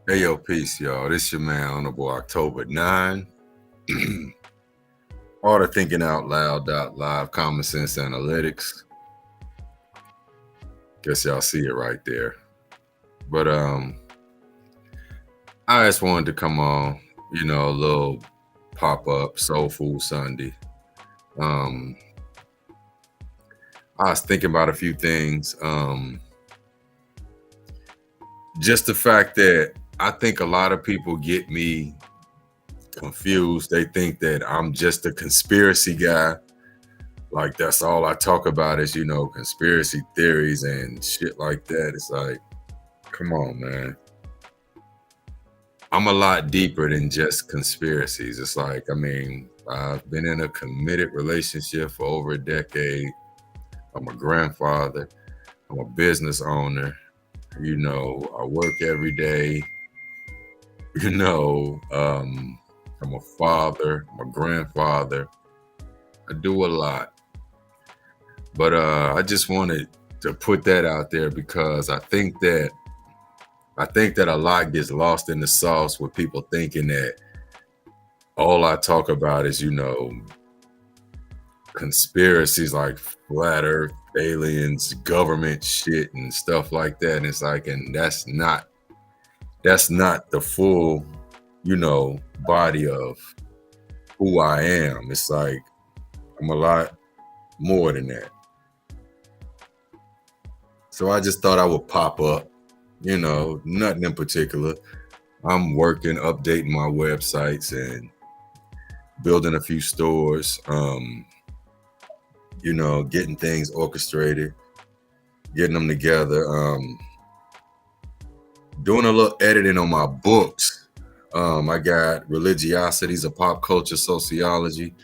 Hey yo, peace, y'all. This your man, Honorable October 9. All the thinking out loud live common sense analytics. Guess y'all see it right there. But I just wanted to come on, a little pop-up Soul Food Sunday. Um I was thinking about a few things. Just the fact that I think a lot of people get me confused. They think that I'm just a conspiracy guy. Like that's all I talk about is, conspiracy theories and shit like that. It's like, come on, man. I'm a lot deeper than just conspiracies. It's like, I've been in a committed relationship for over a decade. I'm a grandfather. I'm a business owner. I work every day. You know, um, I'm a father. I'm a grandfather. I do a lot. But I just wanted to put that out there because I think that a lot gets lost in the sauce with people thinking that all I talk about is, conspiracies like flat earth, aliens, government shit and stuff like that. And it's like, and that's not the full, body of who I am. It's like I'm a lot more than that. So I just thought I would pop up, nothing in particular. I'm working, updating my websites and building a few stores, getting things orchestrated, getting them together, doing a little editing on my books. I got Religiosities of Pop Culture Sociology.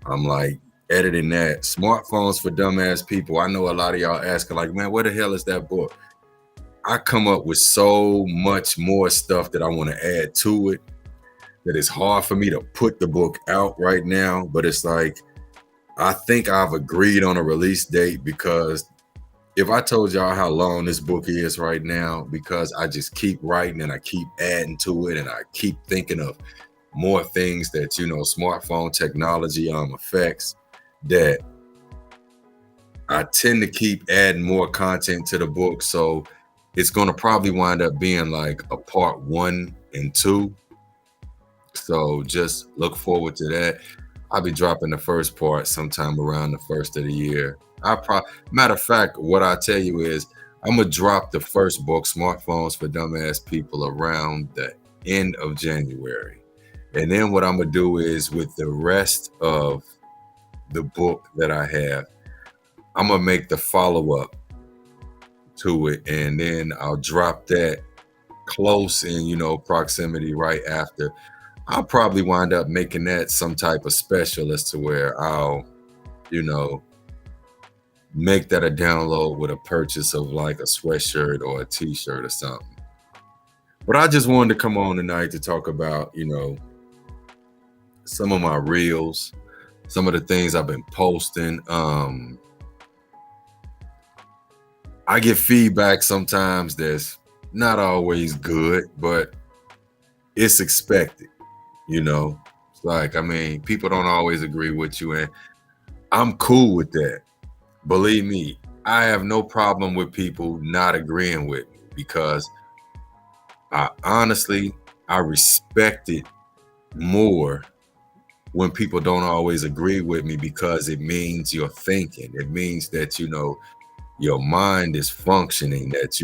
I'm like editing that. Smartphones for Dumbass People. I know a lot of y'all asking, like, man, where the hell is that book? I come up with so much more stuff that I want to add to it that it's hard for me to put the book out right now. But it's like, I think I've agreed on a release date because if I told y'all how long this book is right now, because I just keep writing and I keep adding to it and I keep thinking of more things that, smartphone technology affects, that I tend to keep adding more content to the book. So it's going to probably wind up being like a part 1 and 2. So just look forward to that. I'll be dropping the first part sometime around the first of the year. Matter of fact, what I tell you is I'm gonna drop the first book, Smartphones for Dumbass People, around the end of January. And then what I'm gonna do is with the rest of the book that I have, I'm gonna make the follow-up to it, and then I'll drop that close in, proximity right after. I'll probably wind up making that some type of special as to where I'll, you know, make that a download with a purchase of like a sweatshirt or a t-shirt or something. But I just wanted to come on tonight to talk about, some of my reels, some of the things I've been posting. I get feedback sometimes that's not always good, but it's expected, you know. It's like, people don't always agree with you, and I'm cool with that. Believe me, I have no problem with people not agreeing with me because I respect it more when people don't always agree with me because it means you're thinking. It means that, your mind is functioning, that,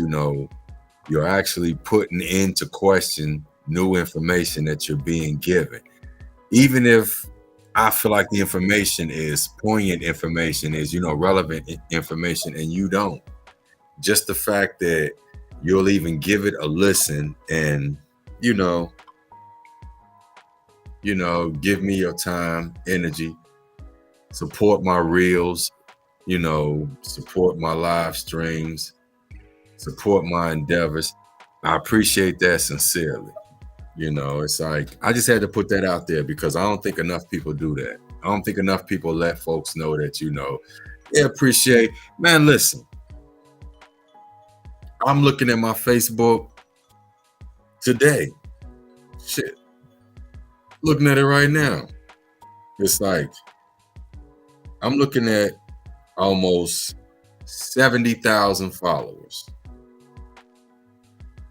you're actually putting into question new information that you're being given. Even if I feel like the information is poignant information, is, relevant information, and you don't. Just the fact that you'll even give it a listen and, you know, give me your time, energy, support my reels, support my live streams, support my endeavors. I appreciate that sincerely. It's like I just had to put that out there because I don't think enough people do that. I don't think enough people let folks know that, they appreciate. Man, listen, I'm looking at my Facebook today. Shit, looking at it right now, it's like I'm looking at almost 70,000 followers.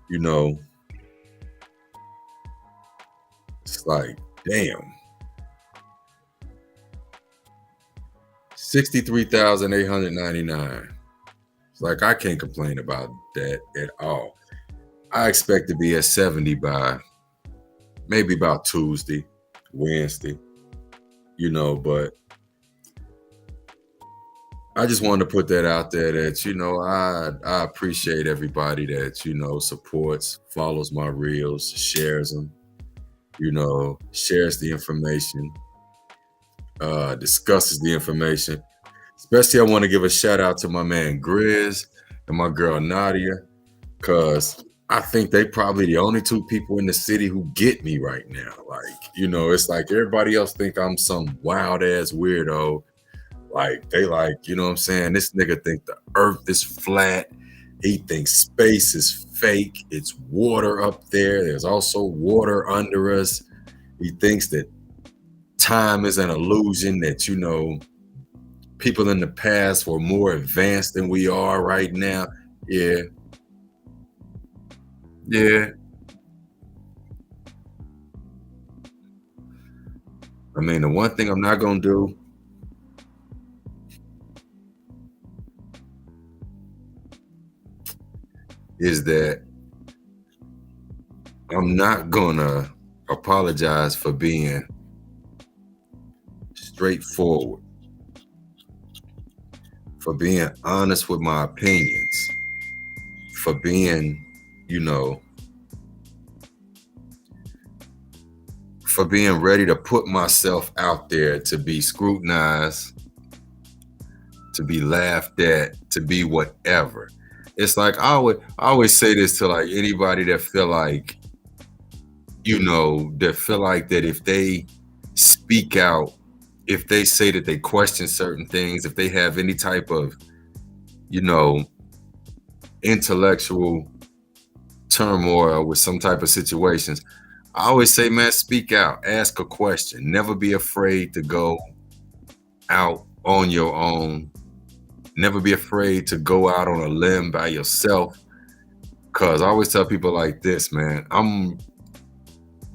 You know, it's like, damn, 63,899. It's like I can't complain about that at all. I expect to be at 70 by maybe about Tuesday, Wednesday, but I just wanted to put that out there that, I appreciate everybody that, supports, follows my reels, shares them, shares the information, discusses the information. Especially, I want to give a shout out to my man Grizz and my girl Nadia, because I think they probably the only two people in the city who get me right now. Like, it's like everybody else think I'm some wild ass weirdo. Like, they like, what I'm saying? This nigga think the earth is flat. He thinks space is fake. It's water up there. There's also water under us. He thinks that time is an illusion, that, people in the past were more advanced than we are right now. Yeah. Yeah. I mean, the one thing I'm not going to do is that I'm not going to apologize for being straightforward, for being honest with my opinions, for being, for being ready to put myself out there to be scrutinized, to be laughed at, to be whatever. It's like I always say this to like anybody that feel like, that if they speak out, if they say that they question certain things, if they have any type of, intellectual turmoil with some type of situations, I always say, man, speak out, ask a question, never be afraid to go out on your own, never be afraid to go out on a limb by yourself. Cause I always tell people like this, man, I'm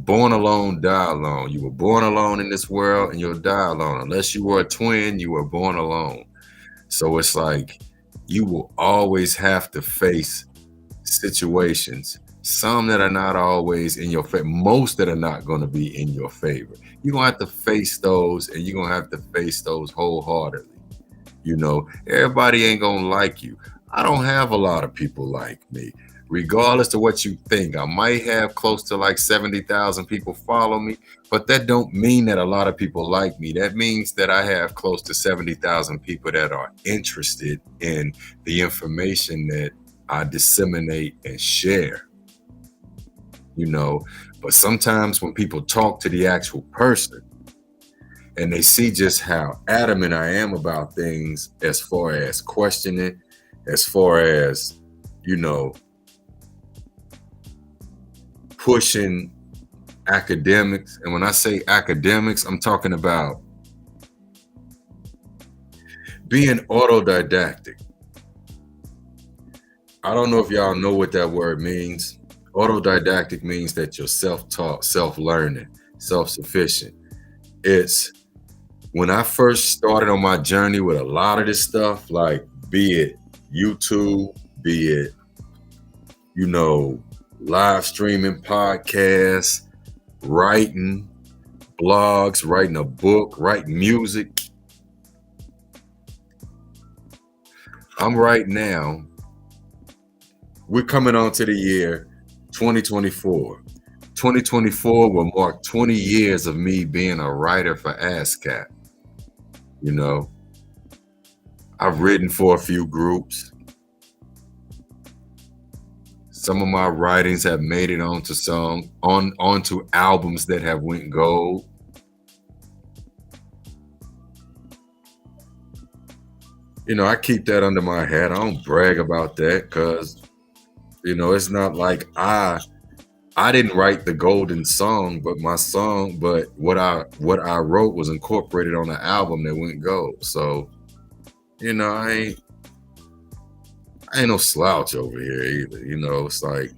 born alone, die alone. You were born alone in this world and you'll die alone. Unless you were a twin, you were born alone. So it's like you will always have to face situations, some that are not always in your favor, most that are not going to be in your favor. You're going to have to face those, and you're going to have to face those wholeheartedly. Everybody ain't going to like you. I don't have a lot of people like me. Regardless of what you think, I might have close to like 70,000 people follow me, but that don't mean that a lot of people like me. That means that I have close to 70,000 people that are interested in the information that I disseminate and share. But sometimes when people talk to the actual person and they see just how adamant I am about things, as far as questioning, as far as, pushing academics. And when I say academics, I'm talking about being autodidactic. I don't know if y'all know what that word means. Autodidactic means that you're self-taught, self-learning, self-sufficient. It's when I first started on my journey with a lot of this stuff, like be it YouTube, be it, live streaming podcasts, writing blogs, writing a book, writing music. I'm right now, we're coming on to the year 2024. 2024 will mark 20 years of me being a writer for ASCAP. I've written for a few groups. Some of my writings have made it onto albums that have went gold. I keep that under my hat. I don't brag about that because, it's not like I I didn't write the golden song, but what I wrote was incorporated on an album that went gold. So, I ain't no slouch over here either. It's like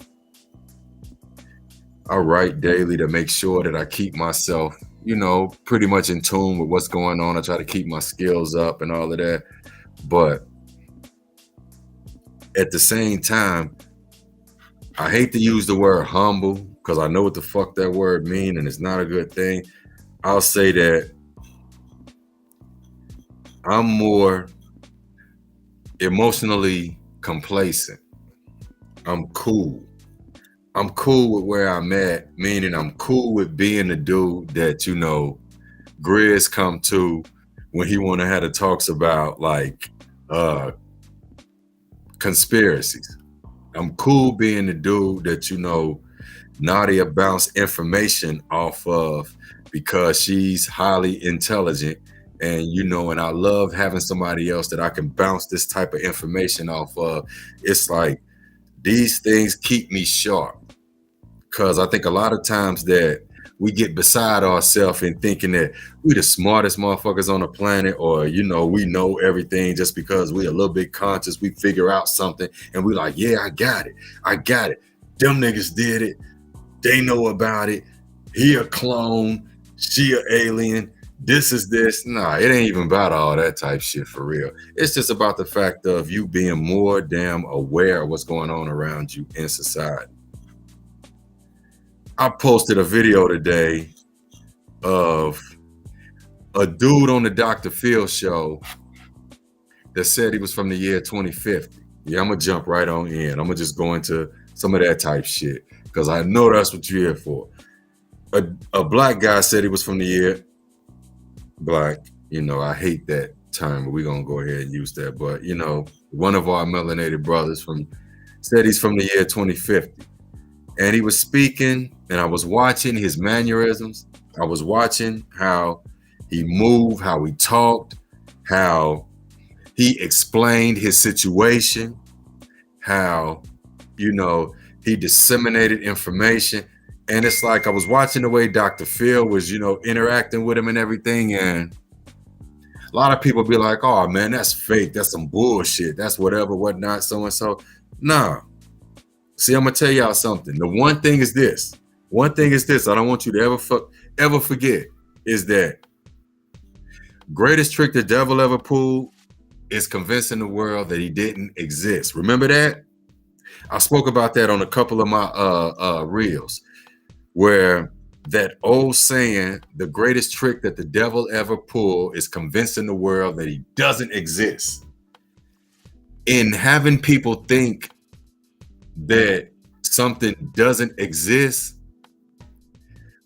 I write daily to make sure that I keep myself, pretty much in tune with what's going on. I try to keep my skills up and all of that. But at the same time, I hate to use the word humble because I know what the fuck that word means and it's not a good thing. I'll say that I'm more emotionally complacent. I'm cool. I'm cool with where I'm at, meaning I'm cool with being the dude that, Grizz come to when he want to have the talks about like conspiracies. I'm cool being the dude that, Nadia bounced information off of because she's highly intelligent. And and I love having somebody else that I can bounce this type of information off of. It's like these things keep me sharp. Because I think a lot of times that we get beside ourselves and thinking that we the smartest motherfuckers on the planet, or we know everything just because we a little bit conscious. We figure out something and we like, yeah, I got it. Them niggas did it. They know about it. He a clone. She a alien. This is this. Nah, it ain't even about all that type shit for real. It's just about the fact of you being more damn aware of what's going on around you in society. I posted a video today of a dude on the Dr. Phil show that said he was from the year 2050. Yeah, I'm gonna jump right on in. I'm gonna just go into some of that type shit because I know that's what you're here for. A black guy said he was from the year black. I hate that term, but we're gonna go ahead and use that. But one of our melanated brothers said he's from the year 2050. And he was speaking, and I was watching his mannerisms. I was watching how he moved, how he talked, how he explained his situation, how, he disseminated information. And it's like I was watching the way Dr. Phil was, interacting with him and everything. And a lot of people be like, oh, man, that's fake. That's some bullshit. That's whatever, whatnot, so and so. Nah. See, I'm gonna tell y'all something. The one thing is this. I don't want you to ever forget is that greatest trick the devil ever pulled is convincing the world that he didn't exist. Remember that? I spoke about that on a couple of my reels, where that old saying, the greatest trick that the devil ever pulled is convincing the world that he doesn't exist. In having people think that something doesn't exist,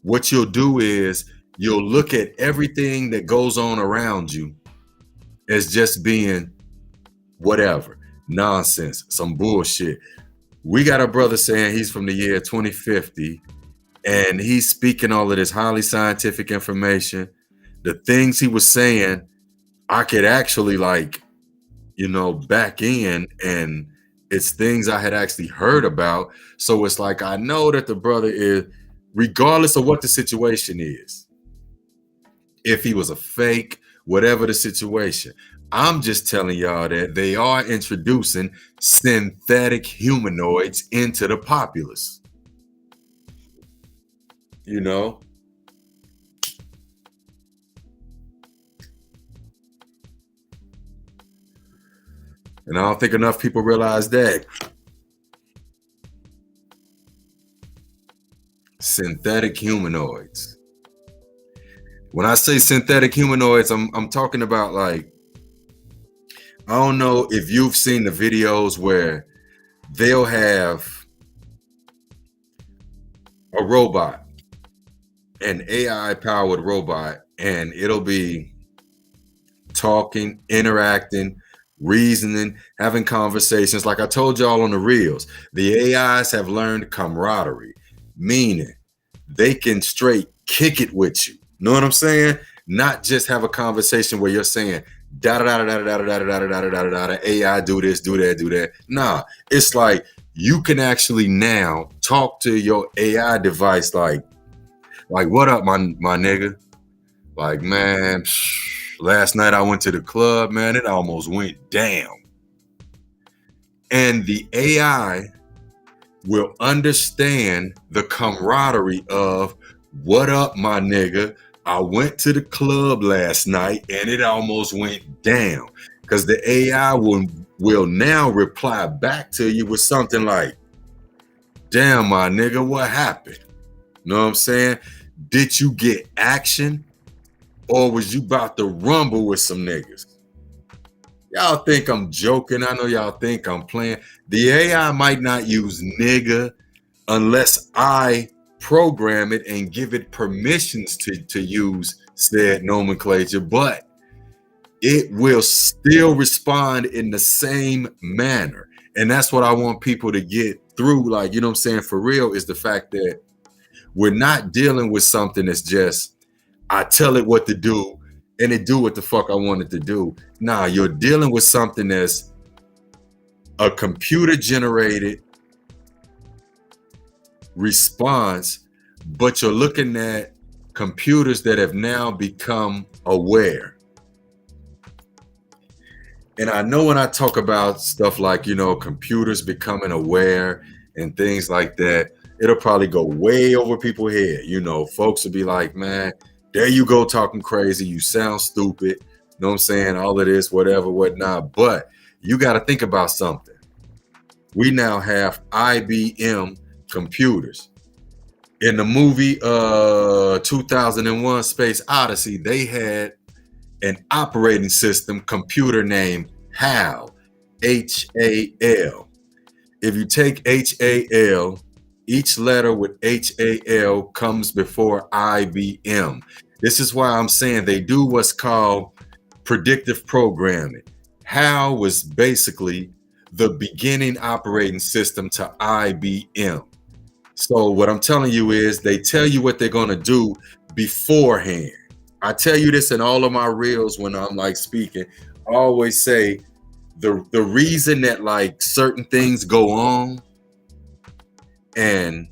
what you'll do is you'll look at everything that goes on around you as just being whatever, nonsense, some bullshit. We got a brother saying he's from the year 2050 and he's speaking all of this highly scientific information. The things he was saying, I could actually back in, and it's things I had actually heard about. So it's like, I know that the brother is, regardless of what the situation is, if he was a fake, whatever the situation, I'm just telling y'all that they are introducing synthetic humanoids into the populace. And I don't think enough people realize that. Synthetic humanoids. When I say synthetic humanoids, I'm talking about I don't know if you've seen the videos where they'll have a robot, an AI powered robot, and it'll be talking, interacting, reasoning, having conversations. Like I told y'all on the reels, the AIs have learned camaraderie, meaning they can straight kick it with you. Know what I'm saying? Not just have a conversation where you're saying da da da da da da da da da da da da da. AI do this, do that, do that. Nah, it's like you can actually now talk to your AI device like what up, my nigga? Like, man, last night I went to the club, man, it almost went down. And the AI will understand the camaraderie of what up, my nigga? I went to the club last night and it almost went down. Because the AI will now reply back to you with something like, damn, my nigga, what happened? You know what I'm saying? Did you get action? Or was you about to rumble with some niggas? Y'all think I'm joking. I know y'all think I'm playing. The AI might not use nigga unless I program it and give it permissions to use said nomenclature, but it will still respond in the same manner. And that's what I want people to get through. Like, you know what I'm saying? For real, is the fact that we're not dealing with something that's just, I tell it what to do and it do what the fuck I want it to do. Nah, you're dealing with something that's a computer generated response, but you're looking at computers that have now become aware. And I know when I talk about stuff like, you know, computers becoming aware and things like that, it'll probably go way over people's head. You know, folks will be like, man, there you go talking crazy. You sound stupid. You know what I'm saying? All of this, whatever, whatnot. But you got to think about something. We now have IBM computers. In the movie 2001 Space Odyssey, they had an operating system computer named HAL, H-A-L. If you take H-A-L, each letter with H-A-L comes before IBM. This is why I'm saying they do what's called predictive programming. HAL was basically the beginning operating system to IBM. So what I'm telling you is they tell you what they're going to do beforehand. I tell you this in all of my reels when I'm like speaking. I always say the reason that like certain things go on, and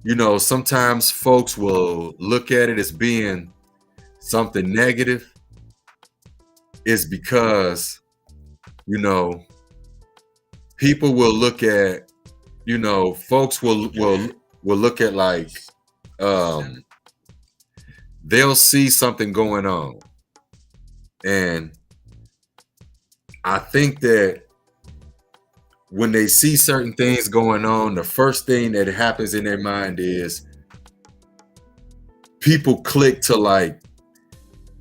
you know, sometimes folks will look at it as being something negative, is because, you know, people will look at, you know, folks will look at like they'll see something going on. And I think that when they see certain things going on, the first thing that happens in their mind is people click to like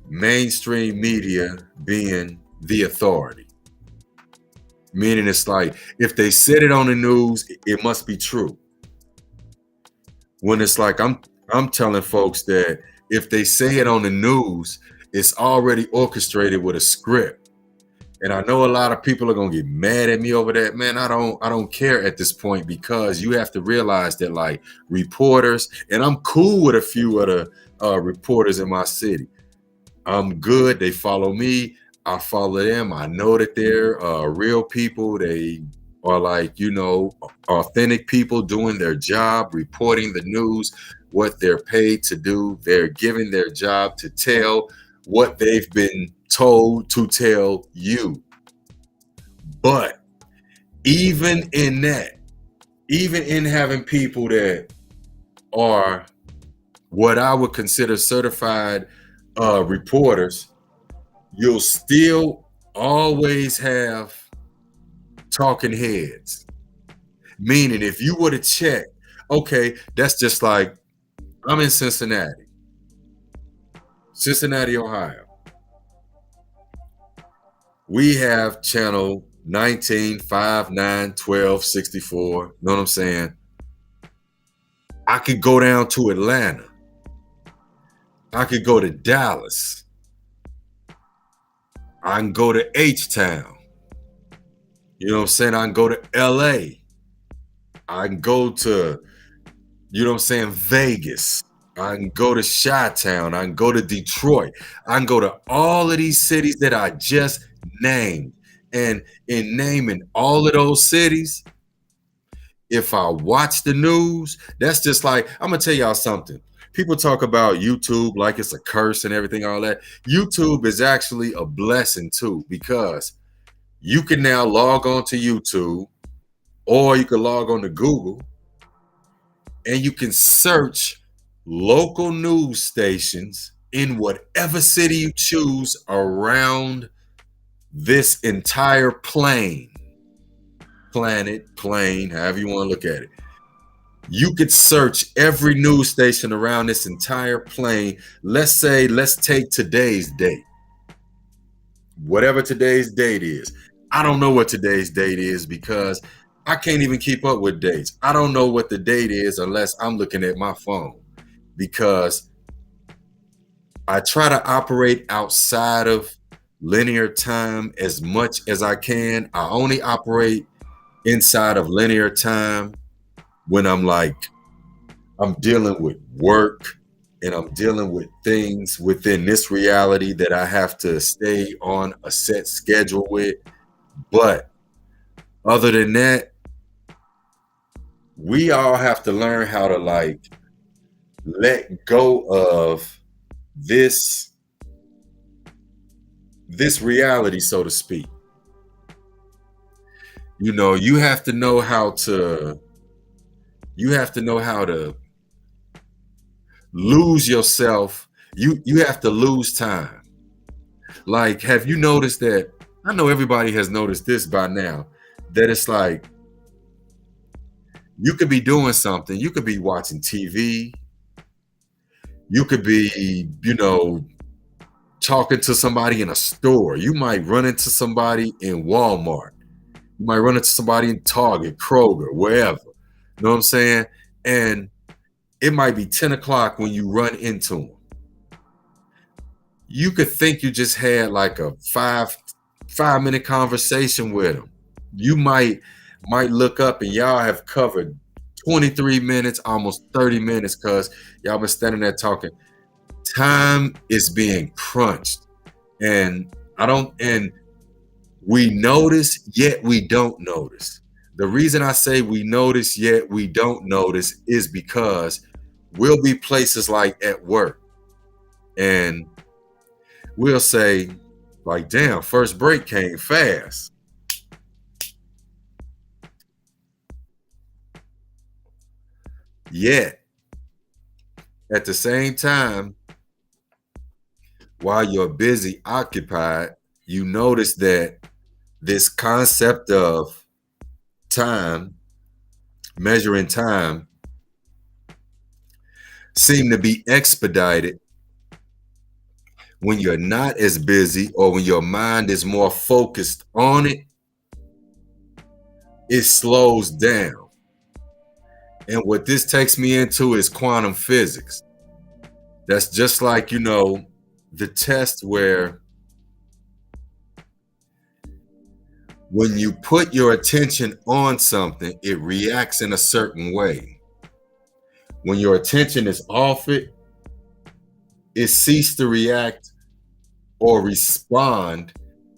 mainstream media being the authority. Meaning it's like, if they said it on the news, it must be true. When it's like, I'm telling folks that if they say it on the news, it's already orchestrated with a script. And I know a lot of people are gonna get mad at me over that. Man, I don't care at this point, because you have to realize that like reporters, and I'm cool with a few of the reporters in my city. I'm good. They follow me. I follow them. I know that they're real people. They are like, you know, authentic people doing their job, reporting the news, what they're paid to do. They're giving their job to tell what they've been told to tell you. But even in that, even in having people that are what I would consider certified reporters, you'll still always have talking heads. Meaning, if you were to check, okay, that's just like, I'm in Cincinnati, Ohio. We have channel 19, 5, 9, 12, 64. Know what I'm saying? I could go down to Atlanta. I could go to Dallas. I can go to H-Town. You know what I'm saying? I can go to LA. I can go to, you know what I'm saying, Vegas. I can go to Chi-Town. I can go to Detroit. I can go to all of these cities that I just named. And in naming all of those cities, if I watch the news, that's just like, I'm gonna tell y'all something. People talk about YouTube like it's a curse and everything, all that. YouTube is actually a blessing too, because you can now log on to YouTube, or you can log on to Google, and you can search local news stations in whatever city you choose around this entire plane, however you want to look at it. You could search every news station around this entire plane. Let's take today's date. Whatever today's date is. I don't know what today's date is because I can't even keep up with dates. I don't know what the date is unless I'm looking at my phone, because I try to operate outside of linear time as much as I can. I only operate inside of linear time when I'm dealing with work and I'm dealing with things within this reality that I have to stay on a set schedule with. But other than that, we all have to learn how to let go of this reality, so to speak. You have to know how to lose yourself. You have to lose time. Like, have you noticed that? I know everybody has noticed this by now, that it's like you could be doing something. You could be watching TV. You could be, talking to somebody in a store. You might run into somebody in Walmart. You might run into somebody in Target, Kroger, wherever. You know what I'm saying? And it might be 10 o'clock when you run into them. You could think you just had like a 5-minute conversation with them. You might look up and y'all have covered 23 minutes, almost 30 minutes, because y'all been standing there talking. Time is being crunched. And we notice, yet we don't notice. The reason I say we notice, yet we don't notice, is because we'll be places like at work, and we'll say, like, damn, first break came fast. Yet, at the same time, while you're busy, occupied, you notice that this concept of time, measuring time, seem to be expedited when you're not as busy, or when your mind is more focused on it. It slows down. And what this takes me into is quantum physics. That's just like, the test where when you put your attention on something, it reacts in a certain way. When your attention is off it, it ceases to react or respond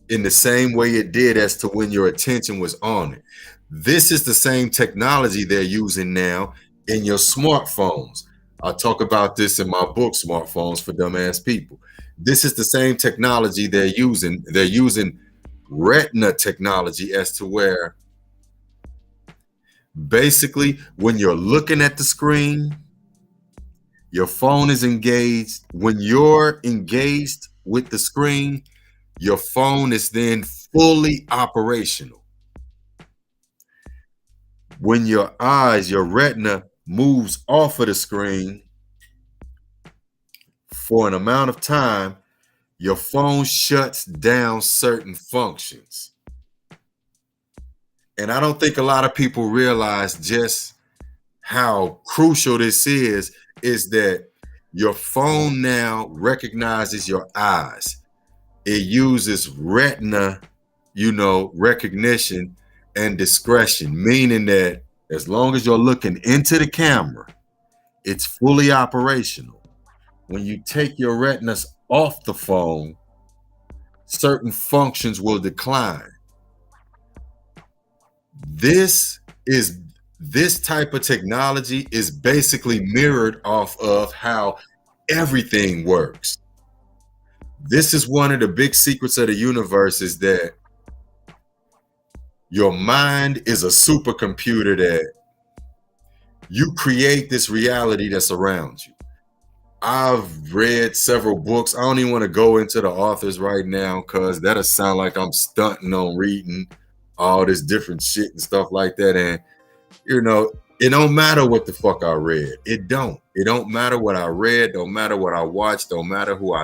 in the same way it did as to when your attention was on it. This is the same technology they're using now in your smartphones. I talk about this in my book, Smartphones for Dumbass People. This is the same technology they're using. They're using retina technology, as to where basically when you're looking at the screen, your phone is engaged. When you're engaged with the screen, your phone is then fully operational. When your retina moves off of the screen for an amount of time, your phone shuts down certain functions. And I don't think a lot of people realize just how crucial this is that your phone now recognizes your eyes. It uses retina, recognition and discretion, meaning that as long as you're looking into the camera, it's fully operational. When you take your retinas off the phone, certain functions will decline. This is This type of technology is basically mirrored off of how everything works. This is one of the big secrets of the universe, is that your mind is a supercomputer that you create this reality that's around you. I've read several books. I don't even want to go into the authors right now because that'll sound like I'm stunting on reading all this different shit and stuff like that. And you know, it don't matter what the fuck I read. It don't. It don't matter what I read. Don't matter what I watched. Don't matter who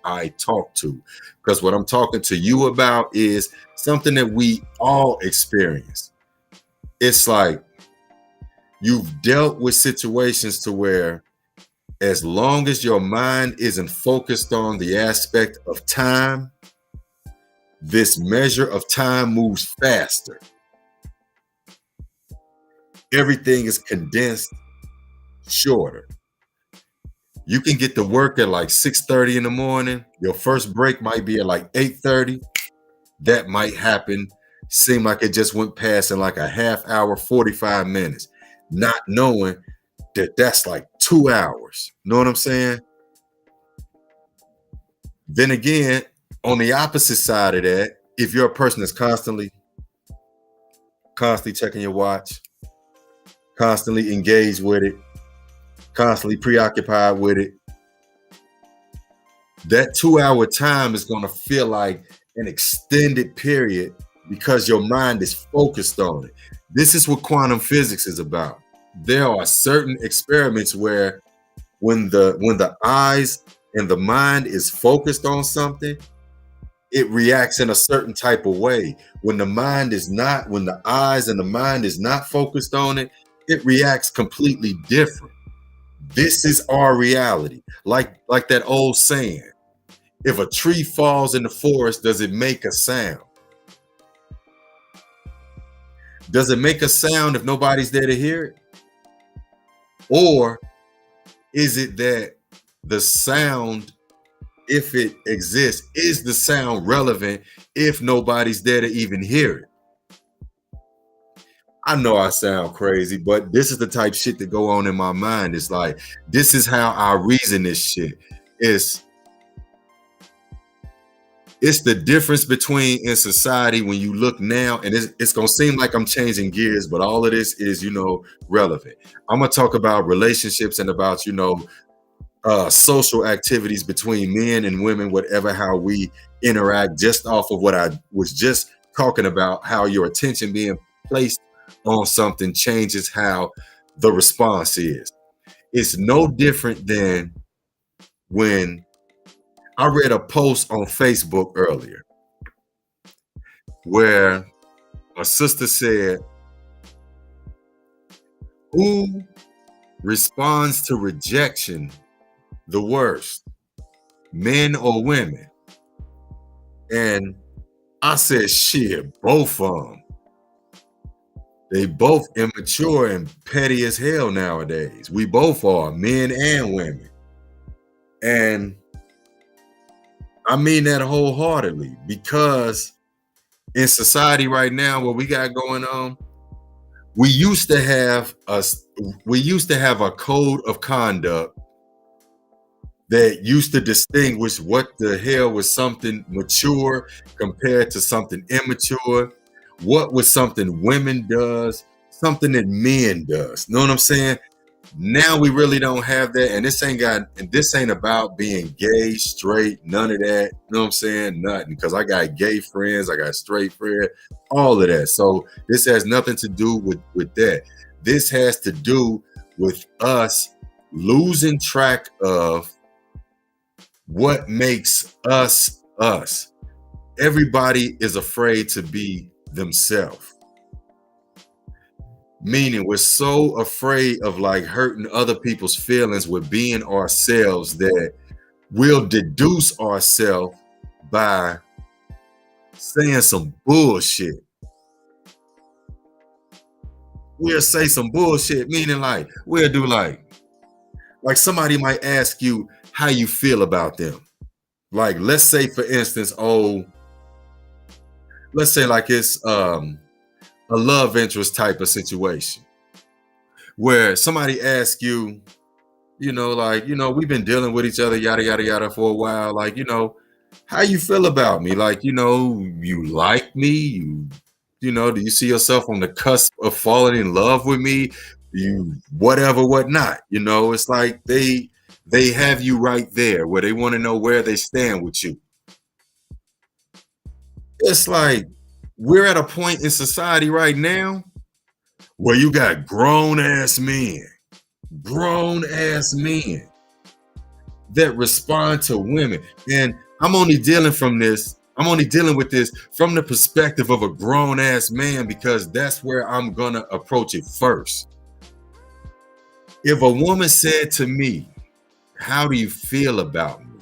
I talk to. Because what I'm talking to you about is something that we all experience. It's like you've dealt with situations to where, as long as your mind isn't focused on the aspect of time, this measure of time moves faster. Everything is condensed shorter. You can get to work at like 6:30 in the morning. Your first break might be at like 8:30. That might happen. Seem like it just went past in like a half hour, 45 minutes, not knowing that that's like 2 hours. Know what I'm saying? Then again, on the opposite side of that, if you're a person that's constantly checking your watch, constantly engaged with it, constantly preoccupied with it, that 2 hour time is going to feel like an extended period because your mind is focused on it. This is what quantum physics is about. There are certain experiments where when the eyes and the mind is focused on something, it reacts in a certain type of way. When the eyes and the mind is not focused on it, it reacts completely different. This is our reality. Like that old saying, if a tree falls in the forest, does it make a sound? Does it make a sound if nobody's there to hear it? Or is it that the sound, if it exists, is the sound relevant if nobody's there to even hear it? I know I sound crazy, but this is the type shit that go on in my mind. It's like, this is how I reason this shit. It's it's the difference between in society when you look now, and it's gonna seem like I'm changing gears, but all of this is, relevant. I'm gonna talk about relationships and about, social activities between men and women, whatever, how we interact, just off of what I was just talking about, how your attention being placed on something changes how the response is. It's no different than when I read a post on Facebook earlier where a sister said, who responds to rejection the worst, men or women? And I said, shit, both of them. They both immature and petty as hell nowadays. We both are, men and women. And I mean that wholeheartedly, because in society right now, what we got going on, we used to have a code of conduct that used to distinguish what the hell was something mature compared to something immature, what was something women does, something that men does. Know what I'm saying? Now we really don't have that, and this ain't about being gay, straight, none of that. You know what I'm saying? Nothing, because I got gay friends, I got straight friends, all of that. So this has nothing to do with that. This has to do with us losing track of what makes us us. Everybody is afraid to be themselves. Meaning we're so afraid of like hurting other people's feelings with being ourselves that we'll deduce ourselves by saying some bullshit. We'll say some bullshit, meaning like we'll do like somebody might ask you how you feel about them. Like, let's say for instance, let's say like it's a love interest type of situation. where somebody asks you, like, we've been dealing with each other, yada, yada, yada, for a while. Like, how you feel about me? Like, you like me? Do you see yourself on the cusp of falling in love with me? You whatever, whatnot. It's like they have you right there where they want to know where they stand with you. It's like we're at a point in society right now where you got grown ass men that respond to women. And I'm only dealing with this from the perspective of a grown ass man because that's where I'm gonna approach it first. If a woman said to me, how do you feel about me?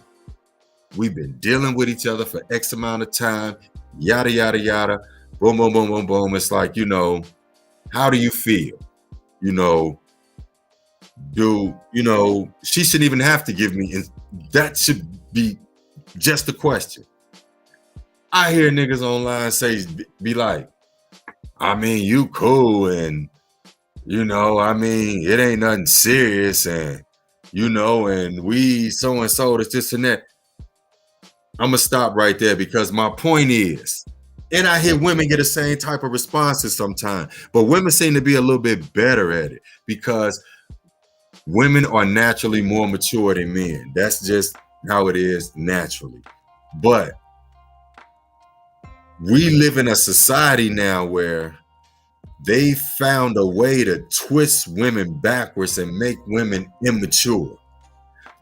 We've been dealing with each other for X amount of time, yada, yada, yada, boom, boom, boom, boom, boom. It's like, how do you feel? She shouldn't even have to give me, that should be just a question. I hear niggas online be like, I mean, you cool, and it ain't nothing serious, and and we so and so, this and that. I'm gonna stop right there because my point is, and I hear women get the same type of responses sometimes, but women seem to be a little bit better at it because women are naturally more mature than men. That's just how it is naturally. But we live in a society now where they found a way to twist women backwards and make women immature.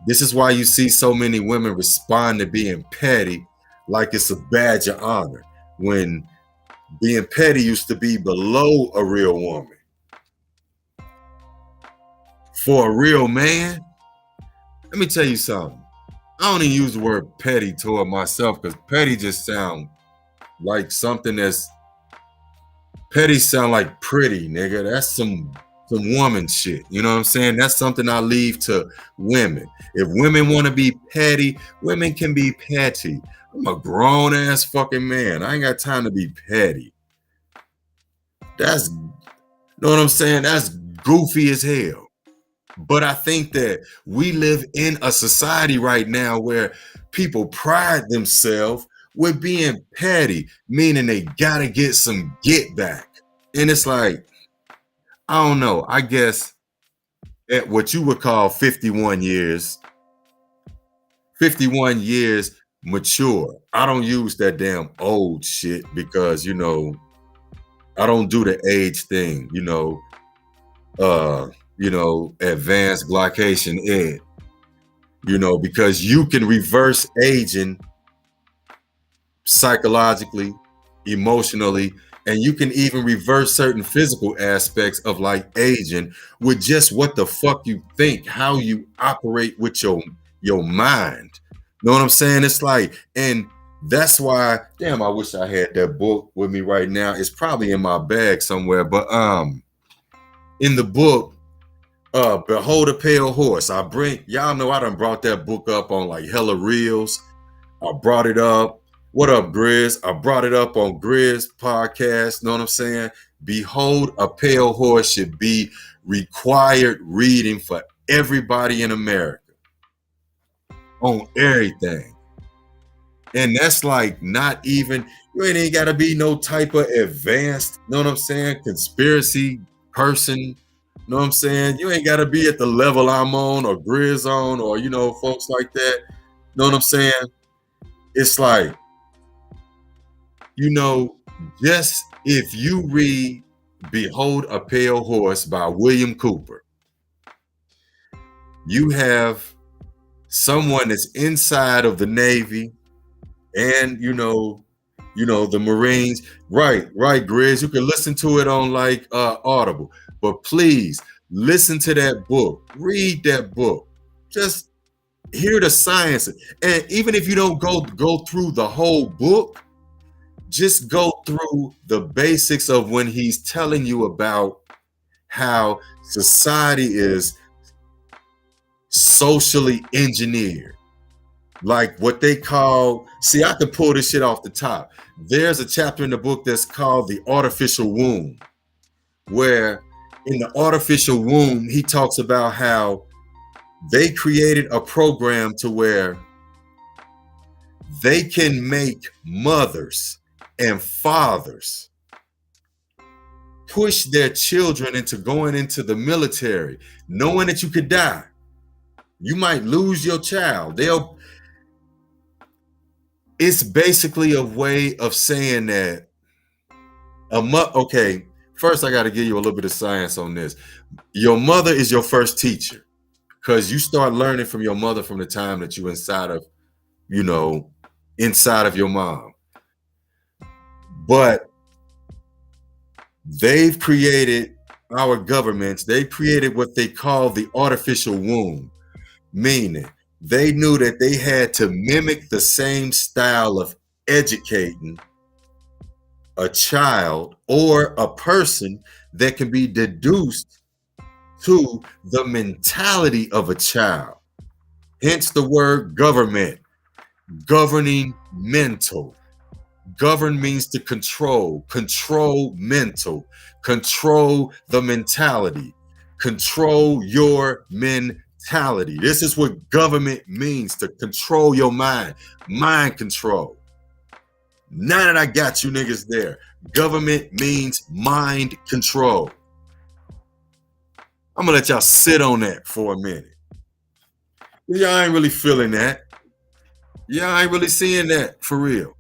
This is why you see so many women respond to being petty like it's a badge of honor, when being petty used to be below a real woman. For a real man, let me tell you something. I don't even use the word petty toward myself because petty just sound like something that's petty sound like pretty, nigga. That's some woman shit. You know what I'm saying? That's something I leave to women. If women want to be petty, women can be petty. I'm a grown ass fucking man. I ain't got time to be petty. That's, you know what I'm saying? That's goofy as hell. But I think that we live in a society right now where people pride themselves with being petty, meaning they gotta get some get back. And it's like, I don't know, I guess at what you would call 51 years mature. I don't use that damn old shit because, I don't do the age thing, advanced glycation ed, because you can reverse aging psychologically, emotionally, and you can even reverse certain physical aspects of like aging with just what the fuck you think, how you operate with your mind. Know what I'm saying? It's like, and that's why, damn, I wish I had that book with me right now. It's probably in my bag somewhere, but in the book, Behold a Pale Horse. Y'all know I done brought that book up on like hella reels. I brought it up. What up, Grizz? I brought it up on Grizz podcast. Know what I'm saying? Behold a Pale Horse should be required reading for everybody in America on everything. And that's like not even, you ain't got to be no type of advanced, know what I'm saying, conspiracy person. Know what I'm saying? You ain't got to be at the level I'm on or Grizz on or, folks like that. Know what I'm saying? It's like, just if you read Behold a Pale Horse by William Cooper, you have someone that's inside of the Navy and, the Marines. Right, Grizz. You can listen to it on like Audible. But please listen to that book. Read that book. Just hear the science. And even if you don't go through the whole book, just go through the basics of when he's telling you about how society is socially engineered. Like what they call, see, I can pull this shit off the top. There's a chapter in the book that's called The Artificial Womb, where In the artificial womb, he talks about how they created a program to where they can make mothers and fathers push their children into going into the military, knowing that you could die. You might lose your child. It's basically a way of saying that okay, first I got to give you a little bit of science on this. Your mother is your first teacher, because you start learning from your mother from the time that you inside of your mom. But they've created, our governments, they created what they call the artificial womb, meaning they knew that they had to mimic the same style of educating a child or a person that can be deduced to the mentality of a child. Hence the word government, governing mental. Govern means to control mental, control the mentality, control your mentality. This is what government means, to control your mind control. Now that I got you niggas there, government means mind control. I'm gonna let y'all sit on that for a minute. Y'all ain't really feeling that. Y'all ain't really seeing that for real.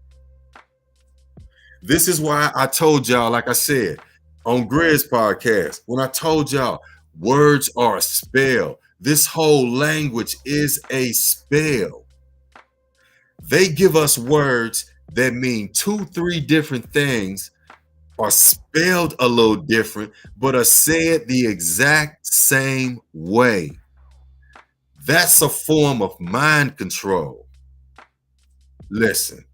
This is why I told y'all, like I said, on Grizz podcast, when I told y'all words are a spell. This whole language is a spell. They give us words that mean 2-3 different things, are spelled a little different, but are said the exact same way. That's a form of mind control. Listen,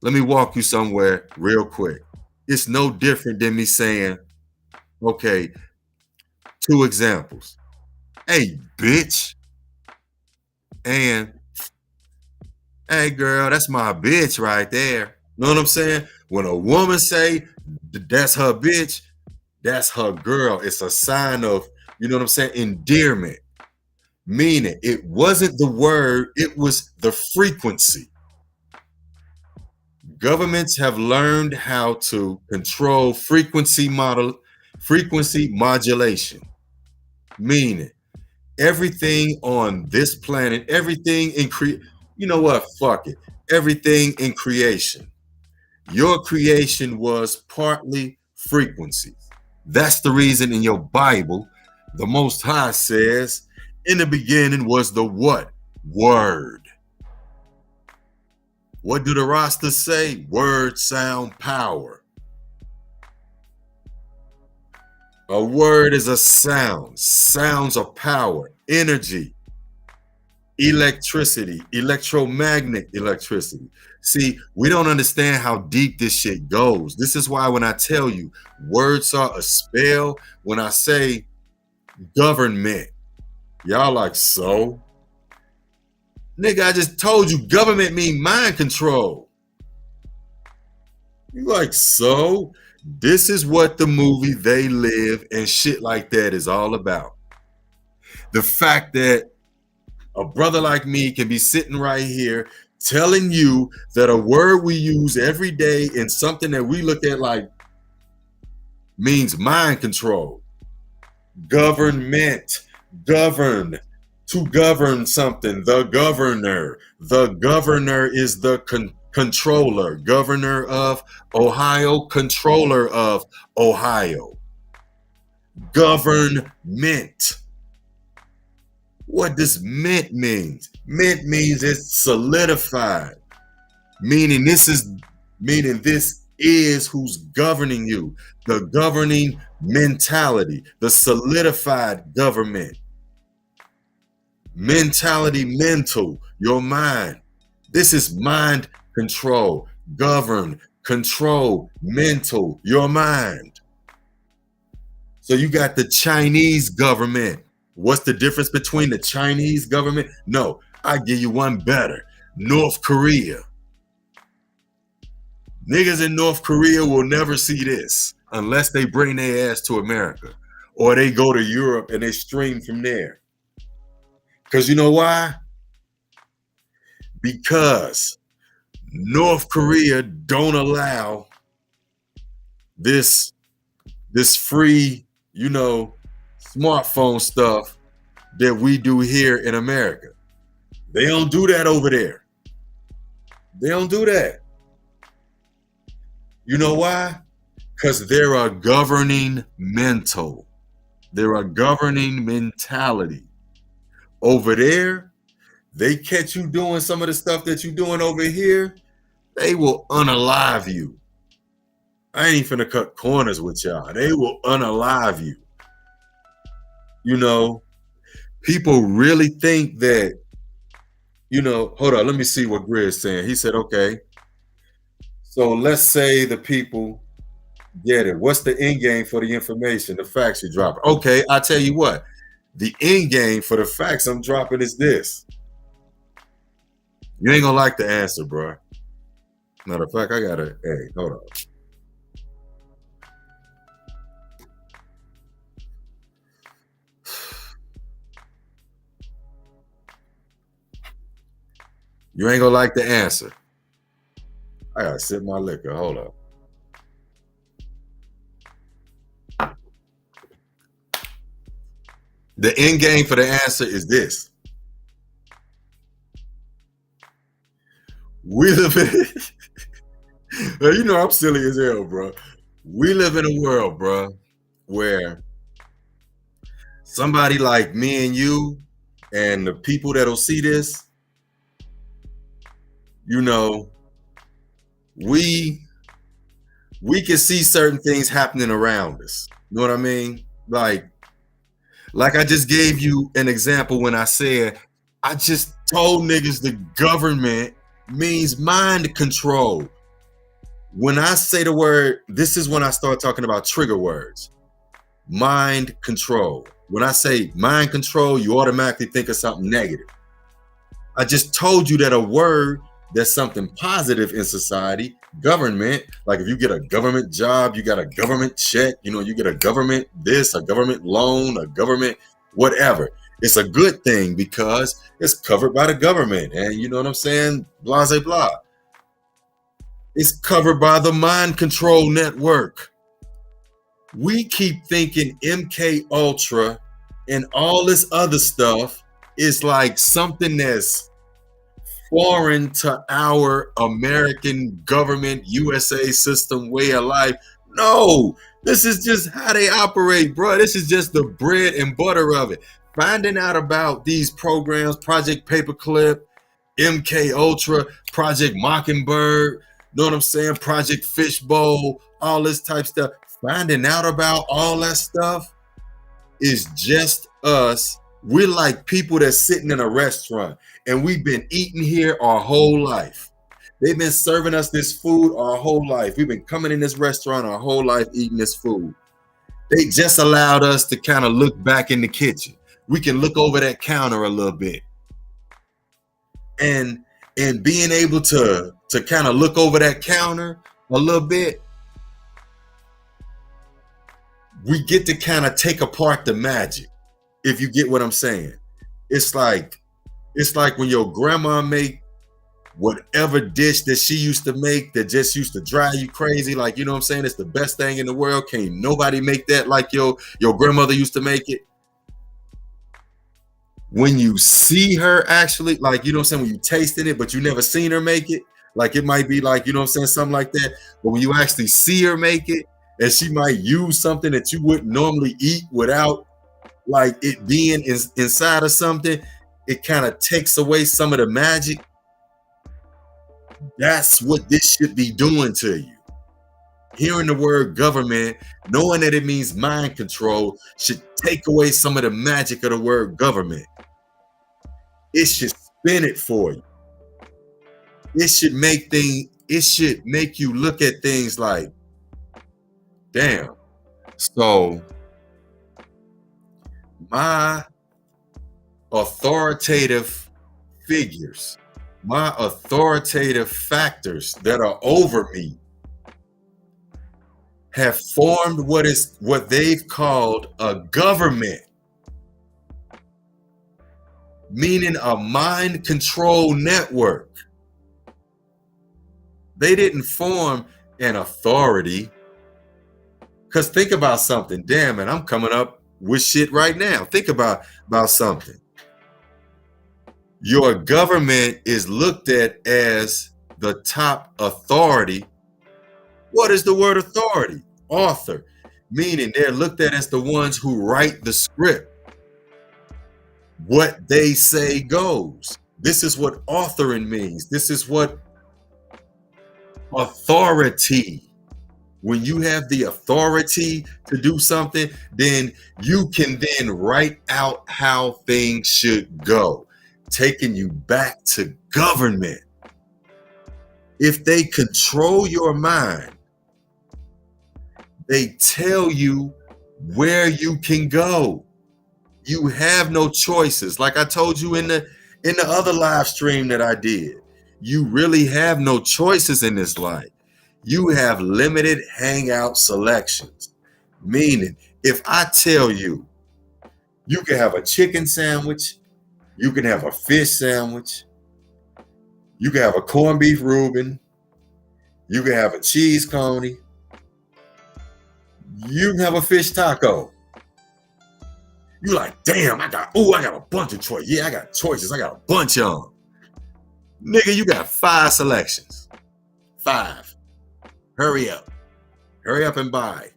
let me walk you somewhere real quick. It's no different than me saying, okay, 2 examples. Hey, bitch. And, hey, girl, that's my bitch right there. Know what I'm saying? When a woman say that's her bitch, that's her girl. It's a sign of, you know what I'm saying, endearment. Meaning it wasn't the word, it was the frequency. Governments have learned how to control frequency modulation. Meaning everything on this planet, everything in you know what? Fuck it. Everything in creation. Your creation was partly frequencies. That's the reason in your Bible, the Most High says, in the beginning was the what? Word. What do the Rastas say? Word, sound, power. A word is a sound. Sounds are power, energy, electricity, electromagnetic electricity. See, we don't understand how deep this shit goes. This is why when I tell you words are a spell, when I say government, y'all like, so? Nigga, I just told you government mean mind control. You like, so? This is what the movie They Live and shit like that is all about. The fact that a brother like me can be sitting right here telling you that a word we use every day and something that we look at like means mind control. Government, govern, to govern something, the governor. The governor is the controller, governor of Ohio, controller of Ohio. Government. What does mint mean? Mint means it's solidified, meaning this is who's governing you, the governing mentality, the solidified government. Mentality, mental, your mind. This is mind control, govern, control, mental, your mind. So you got the Chinese government. What's the difference between the Chinese government? No, I give you one better. North Korea. Niggas in North Korea will never see this unless they bring their ass to America. or they go to Europe and they stream from there. Because you know why? Because North Korea don't allow this free, smartphone stuff that we do here in America. They don't do that over there. They don't do that. You know why? Because they're a governing mental. They're a governing mentality. Over there, they catch you doing some of the stuff that you're doing over here, they will unalive you. I ain't finna cut corners with y'all. They will unalive you. People really think that, hold on, let me see what Grid's saying. He said, okay, so let's say the people get it. What's the end game for the information, the facts you drop? Okay, I tell you what, the end game for the facts I'm dropping is this. You ain't gonna like the answer, bro. Matter of fact, hey, hold on. You ain't gonna like the answer. I gotta sip my liquor. Hold up. The end game for the answer is this. We live in I'm silly as hell, bro. We live in a world, bro, where somebody like me and you and the people that'll see this, we can see certain things happening around us. You know what I mean? Like I just gave you an example when I said I just told niggas the government means mind control. When I say the word, this is when I start talking about trigger words. Mind control. When I say mind control, you automatically think of something negative. I just told you that a word that's something positive in society, government, like if you get a government job, you got a government check, you get a government this, a government loan, a government whatever. It's a good thing because it's covered by the government. And you know what I'm saying? Blah, blah, blah. It's covered by the mind control network. We keep thinking MK Ultra and all this other stuff is like something that's foreign to our American government, USA system, way of life. No, this is just how they operate, bro. This is just the bread and butter of it. Finding out about these programs, Project Paperclip, MK Ultra, Project Mockingbird, know what I'm saying? Project Fishbowl, all this type stuff. Finding out about all that stuff is just us. We're like people that's sitting in a restaurant and we've been eating here our whole life. They've been serving us this food our whole life. We've been coming in this restaurant our whole life eating this food. They just allowed us to kind of look back in the kitchen. We can look over that counter a little bit. And being able to kind of look over that counter a little bit, we get to kind of take apart the magic, if you get what I'm saying. It's like when your grandma make whatever dish that she used to make that just used to drive you crazy, like, you know what I'm saying? It's the best thing in the world. Can't nobody make that like your grandmother used to make it. When you see her actually, like, you know what I'm saying, when you tasted it, but you never seen her make it, like it might be like, you know what I'm saying, something like that. But when you actually see her make it, and she might use something that you wouldn't normally eat without like it being inside of something, it kind of takes away some of the magic. That's what this should be doing to you. Hearing the word government, knowing that it means mind control, should take away some of the magic of the word government. It should spin it for you. It should make you look at things like, damn. So my authoritative figures, my authoritative factors that are over me have formed what they've called a government, meaning a mind control network. They didn't form an authority. Because think about something. Damn, and I'm coming up with shit right now. Think about something. Your government is looked at as the top authority. What is the word authority? Author. Meaning they're looked at as the ones who write the script. What they say goes. This is what authoring means. This is what authority. When you have the authority to do something, then you can then write out how things should go, taking you back to government. If they control your mind, they tell you where you can go. You have no choices. Like I told you in the other live stream that I did, you really have no choices in this life. You have limited hangout selections. Meaning, if I tell you, you can have a chicken sandwich, you can have a fish sandwich, you can have a corned beef Reuben, you can have a cheese coney, you can have a fish taco. You like, damn, I got a bunch of choices. Yeah, I got choices. I got a bunch of them. Nigga, you got 5 selections. 5. Hurry up. Hurry up and buy.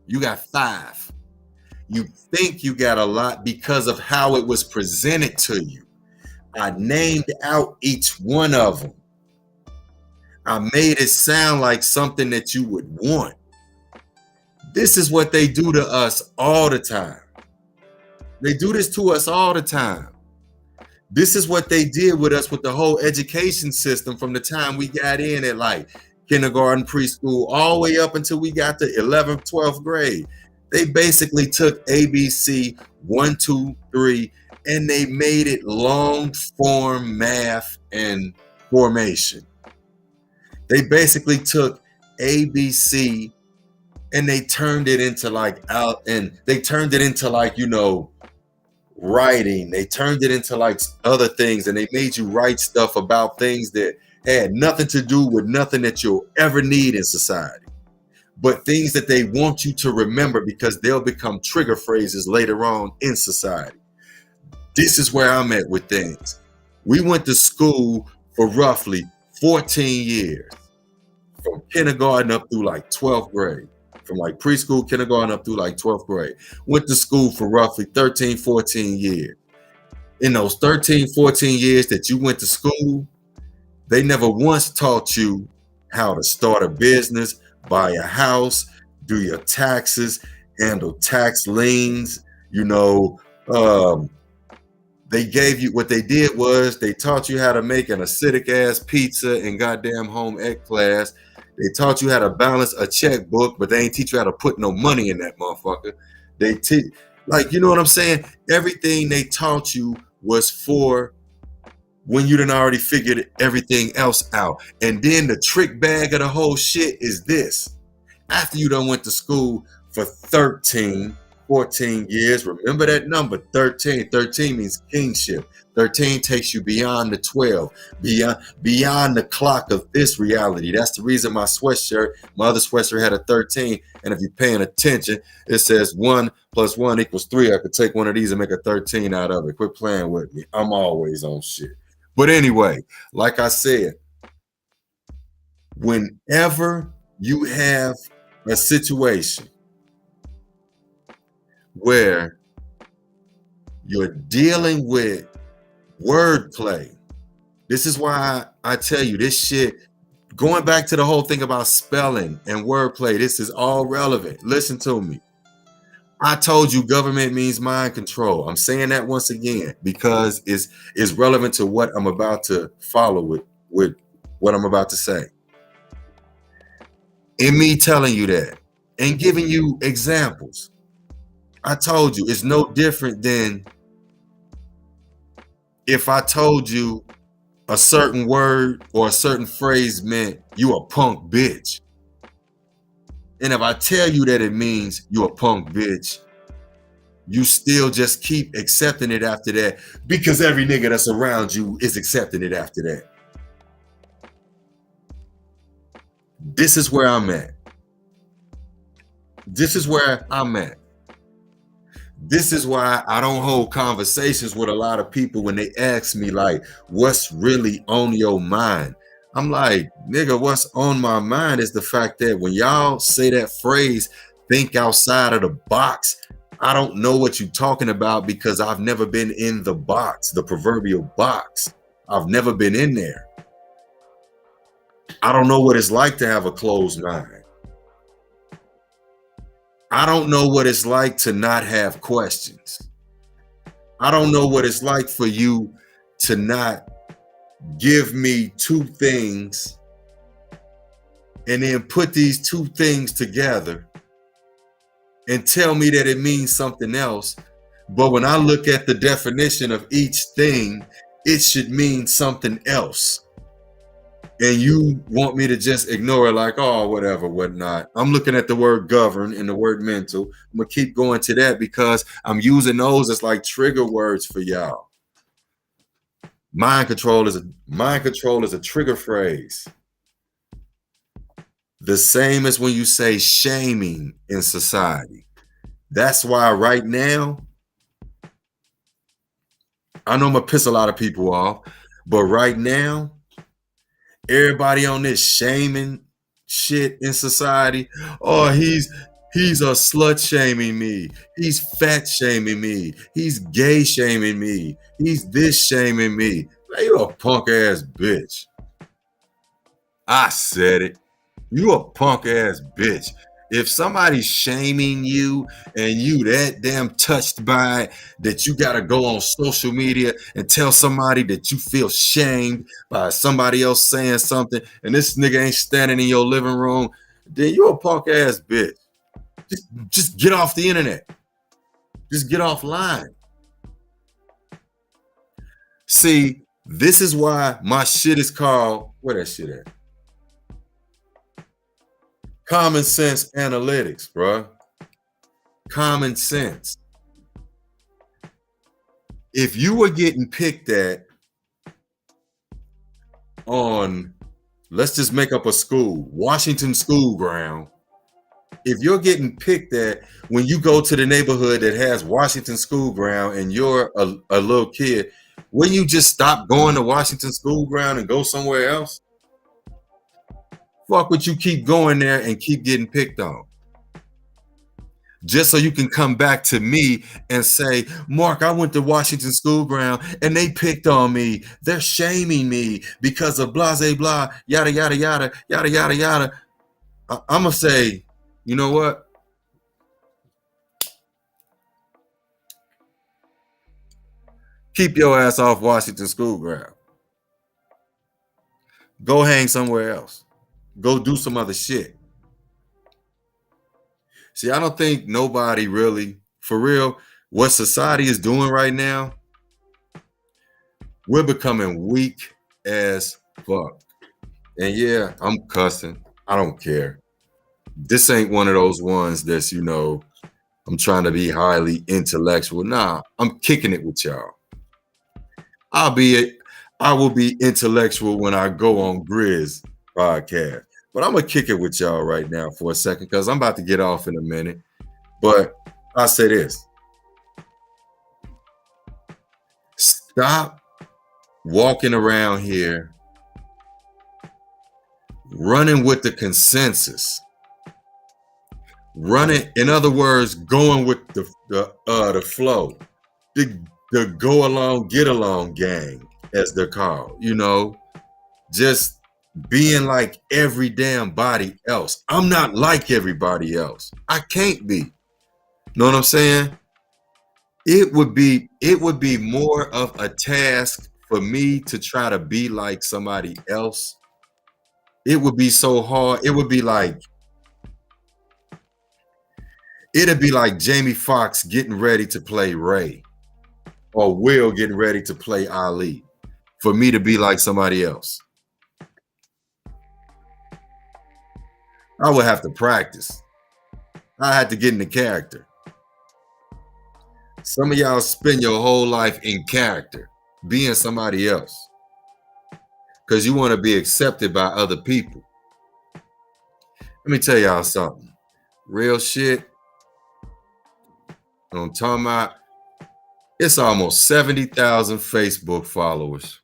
You got 5. You think you got a lot because of how it was presented to you. I named out each one of them. I made it sound like something that you would want. This is what they do to us all the time. They do this to us all the time. This is what they did with us with the whole education system from the time we got in at like kindergarten, preschool, all the way up until we got to 11th, 12th grade. They basically took ABC 1, 2, 3, and they made it long form math and formation. They basically took ABC and they turned it into like writing. They turned it into like other things, and they made you write stuff about things that had nothing to do with nothing that you'll ever need in society, but things that they want you to remember because they'll become trigger phrases later on in society. This is where I'm at with things. We went to school for roughly 14 years, from kindergarten up through like 12th grade. From like preschool, kindergarten up through like 12th grade. Went to school for roughly 13, 14 years. In those 13, 14 years that you went to school, they never once taught you how to start a business, buy a house, do your taxes, handle tax liens. They gave you, what they did was they taught you how to make an acidic ass pizza in goddamn home ec class. They taught you how to balance a checkbook, but they ain't teach you how to put no money in that motherfucker. They teach, like, you know what I'm saying? Everything they taught you was for when you done already figured everything else out. And then the trick bag of the whole shit is this. After you done went to school for 13, 14 years, remember that number, 13. 13 means kingship. 13 takes you beyond the 12, beyond the clock of this reality. That's the reason my other sweatshirt had a 13. And if you're paying attention, it says 1 + 1 = 3. I could take one of these and make a 13 out of it. Quit playing with me. I'm always on shit. But anyway, like I said, whenever you have a situation where you're dealing with wordplay, this is why I tell you this shit, going back to the whole thing about spelling and wordplay, this is all relevant. Listen to me. I told you government means mind control. I'm saying that once again because it's relevant to what I'm about to follow with what I'm about to say. In me telling you that and giving you examples, I told you it's no different than if I told you a certain word or a certain phrase meant you a punk bitch. And if I tell you that it means you're a punk bitch, you still just keep accepting it after that because every nigga that's around you is accepting it after that. This is where I'm at. This is where I'm at. This is why I don't hold conversations with a lot of people when they ask me, like, what's really on your mind? I'm like, nigga, what's on my mind is the fact that when y'all say that phrase, think outside of the box, I don't know what you're talking about because I've never been in the box, the proverbial box. I've never been in there. I don't know what it's like to have a closed mind. I don't know what it's like to not have questions. I don't know what it's like for you to not give me two things and then put these two things together and tell me that it means something else. But when I look at the definition of each thing, it should mean something else. And you want me to just ignore it like, oh, whatever, whatnot. I'm looking at the word govern and the word mental. I'm gonna keep going to that because I'm using those as like trigger words for y'all. Mind control is a trigger phrase. The same as when you say shaming in society. That's why right now, I know I'm gonna piss a lot of people off, but right now, everybody on this shaming shit in society. Oh, he's a slut shaming me. He's fat shaming me. He's gay shaming me. He's this shaming me. Man, you a punk ass bitch. I said it. You a punk ass bitch. If somebody's shaming you and you that damn touched by it that you gotta go on social media and tell somebody that you feel shamed by somebody else saying something, and this nigga ain't standing in your living room, then you a punk ass bitch. Just get off the internet. Just get offline. See, this is why my shit is called, where that shit at? Common sense analytics, bro. Common sense. If you were getting picked at on, let's just make up a school, Washington School Ground. If you're getting picked at when you go to the neighborhood that has Washington School Ground and you're a little kid, wouldn't you just stop going to Washington School Ground and go somewhere else? Fuck would you keep going there and keep getting picked on? Just so you can come back to me and say, Mark, I went to Washington School Ground and they picked on me. They're shaming me because of blah, blah, blah, yada, yada, yada, yada, yada, yada. I'm going to say, you know what? Keep your ass off Washington School Ground. Go hang somewhere else. Go do some other shit. See, I don't think nobody really, for real, what society is doing right now, we're becoming weak as fuck. And yeah, I'm cussing. I don't care. This ain't one of those ones that's, you know, I'm trying to be highly intellectual. Nah, I'm kicking it with y'all. I will be intellectual when I go on Grizz podcast. But I'm gonna kick it with y'all right now for a second because I'm about to get off in a minute. But I'll say this. Stop walking around here running with the consensus. Running, in other words, going with the flow. The go along, get along gang, as they're called, you know, just being like every damn body else. I'm not like everybody else. I can't be. Know what I'm saying? It would be more of a task for me to try to be like somebody else. It would be so hard. It'd be like Jamie Foxx getting ready to play Ray or Will getting ready to play Ali for me to be like somebody else. I would have to practice. I had to get into character. Some of y'all spend your whole life in character, being somebody else, because you want to be accepted by other people. Let me tell y'all something. Real shit. I'm talking about, it's almost 70,000 Facebook followers.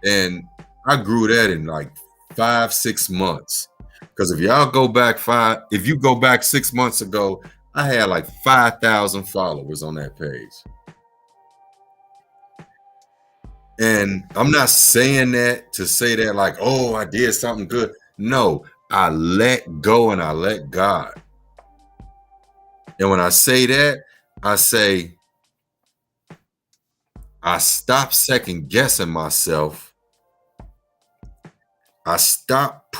And I grew that in like 5-6 months. Because if y'all go back if you go back 6 months ago, I had like 5,000 followers on that page. And I'm not saying that to say that like, oh, I did something good. No, I let go and I let God. And when I say that, I say, I stopped second guessing myself. I stopped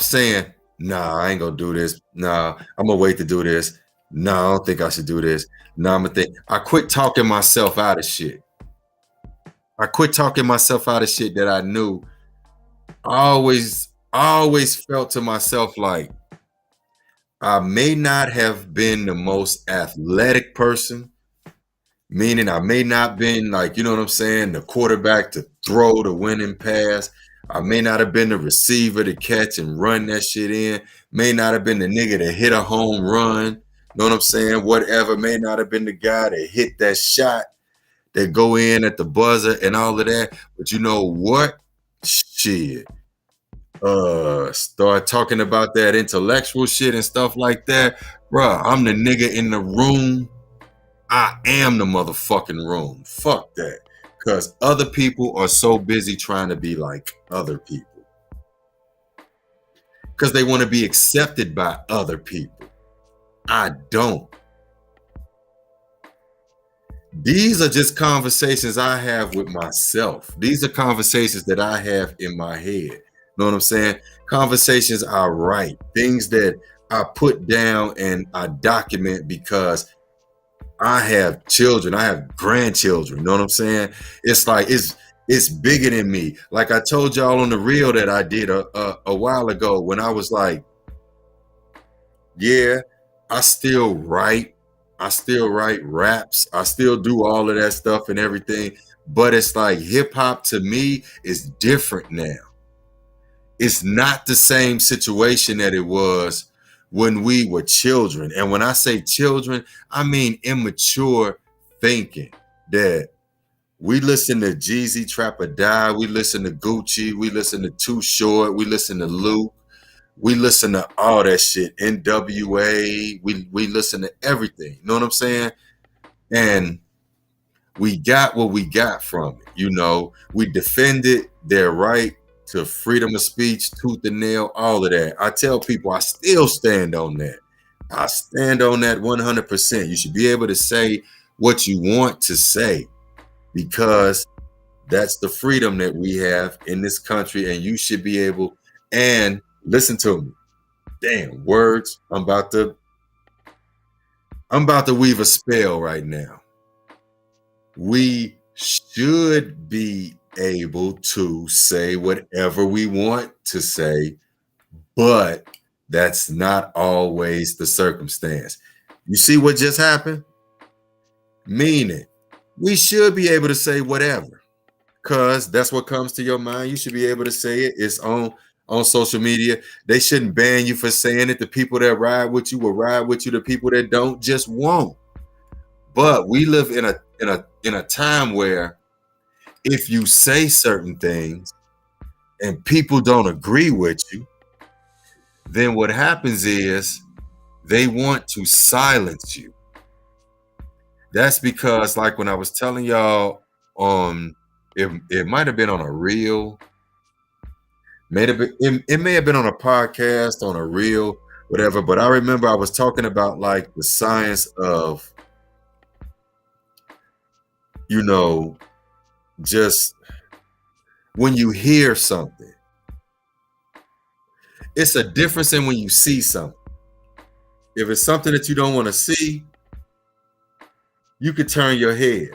saying, nah, I ain't gonna do this. Nah, I'm gonna wait to do this. Nah, I don't think I should do this. Nah, I'm gonna think. I quit talking myself out of shit. I quit talking myself out of shit that I knew. I always felt to myself like, I may not have been the most athletic person, meaning I may not been like, you know what I'm saying, the quarterback to throw the winning pass. I may not have been the receiver to catch and run that shit in. May not have been the nigga to hit a home run. Know what I'm saying? Whatever. May not have been the guy that hit that shot that go in at the buzzer and all of that. But you know what? Shit. Start talking about that intellectual shit and stuff like that. Bruh, I'm the nigga in the room. I am the motherfucking room. Fuck that. Because other people are so busy trying to be like other people. Because they want to be accepted by other people. I don't. These are just conversations I have with myself. These are conversations that I have in my head. Know what I'm saying? Conversations I write, things that I put down and I document because I have children, I have grandchildren. You know what I'm saying? It's like it's bigger than me. Like I told y'all on the reel that I did a while ago when I was like, yeah, I still write raps, I still do all of that stuff and everything. But it's like hip hop to me is different now. It's not the same situation that it was when we were children. And when I say children, I mean immature thinking. That we listen to Jeezy, Trap or Die, we listen to Gucci, we listen to Too Short, we listen to Luke, we listen to all that shit, NWA, we listen to everything. You know what I'm saying? And we got what we got from it. You know, we defended their right to freedom of speech, tooth and nail, all of that. I tell people I still stand on that. I stand on that 100%. You should be able to say what you want to say because that's the freedom that we have in this country, and you should be able. And listen to me. Damn, words. I'm about to weave a spell right now. We should be able to say whatever we want to say, but that's not always the circumstance. You see what just happened? Meaning, we should be able to say whatever, because that's what comes to your mind. You should be able to say it. It's on social media. They shouldn't ban you for saying it. The people that ride with you will ride with you. The people that don't just won't. But we live in a time where if you say certain things and people don't agree with you, then what happens is they want to silence you. That's because, like when I was telling y'all, it might have been on a reel, it may have been on a podcast, on a reel, whatever. But I remember I was talking about like the science of, you know, just when you hear something, it's a difference in when you see something. If it's something that you don't want to see, you could turn your head.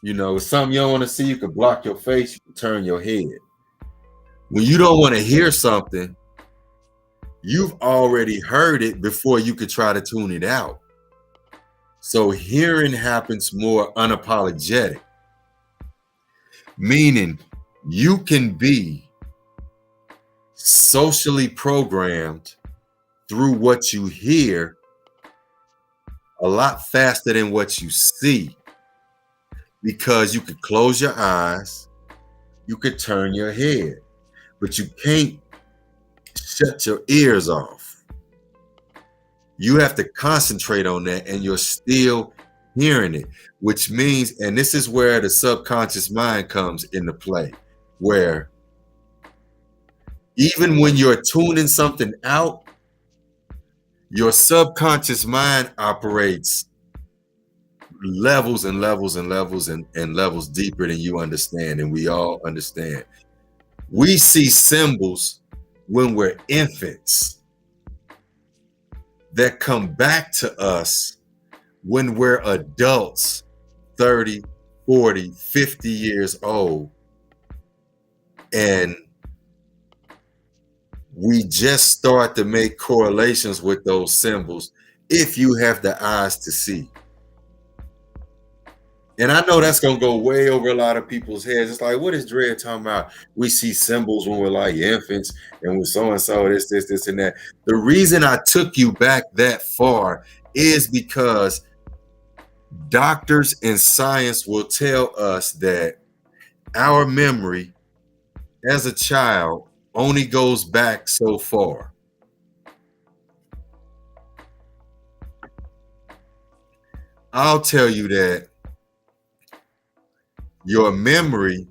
You know, if something you don't want to see, you could block your face, you can turn your head. When you don't want to hear something, You've already heard it before you could try to tune it out. So hearing happens more unapologetic, meaning you can be socially programmed through what you hear a lot faster than what you see, because you could close your eyes, you could turn your head, but you can't shut your ears off. You have to concentrate on that, and you're still hearing it, which means, and this is where the subconscious mind comes into play, where even when you're tuning something out, your subconscious mind operates levels and levels and levels and levels deeper than you understand, and we all understand. We see symbols when we're infants that come back to us when we're adults, 30, 40, 50 years old, and we just start to make correlations with those symbols if you have the eyes to see. And I know that's gonna go way over a lot of people's heads. It's like, what is Dre talking about? We see symbols when we're like infants, and with so and so, this, and that. The reason I took you back that far is because doctors and science will tell us that our memory as a child only goes back so far. I'll tell you that your memory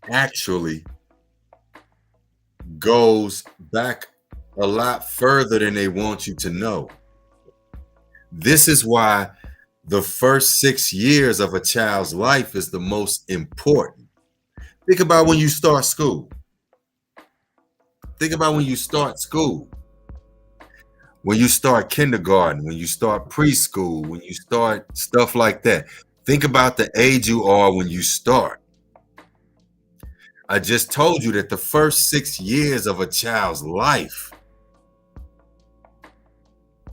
actually goes back a lot further than they want you to know. This is why the first 6 years of a child's life is the most important. Think about when you start school. Think about when you start school. When you start kindergarten, when you start preschool, when you start stuff like that. Think about the age you are when you start. I just told you that the first 6 years of a child's life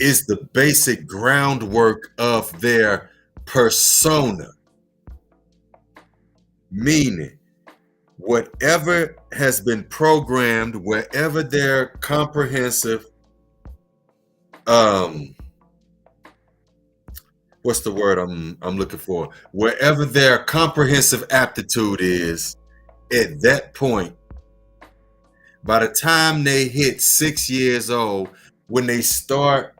is the basic groundwork of their persona. Meaning, whatever has been programmed, wherever their comprehensive, what's the word I'm looking for? Wherever their comprehensive aptitude is, at that point, by the time they hit 6 years old, when they start,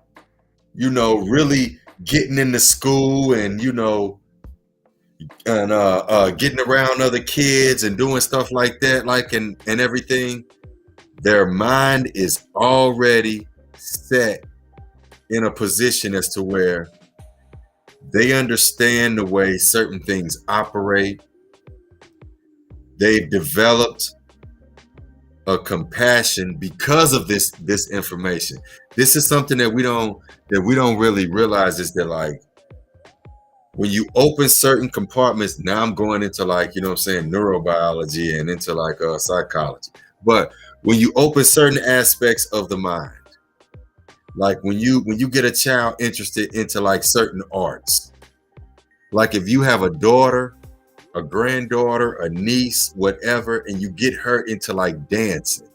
really getting into school and, getting around other kids and doing stuff like that, and everything, their mind is already set in a position as to where they understand the way certain things operate. They've developed a compassion because of this information. This is something that we don't really realize, is that, like, when you open certain compartments, now I'm going into, like, neurobiology and into like psychology. But when you open certain aspects of the mind, like when you get a child interested into like certain arts, like if you have a daughter, a granddaughter, a niece, whatever, and you get her into like dancing,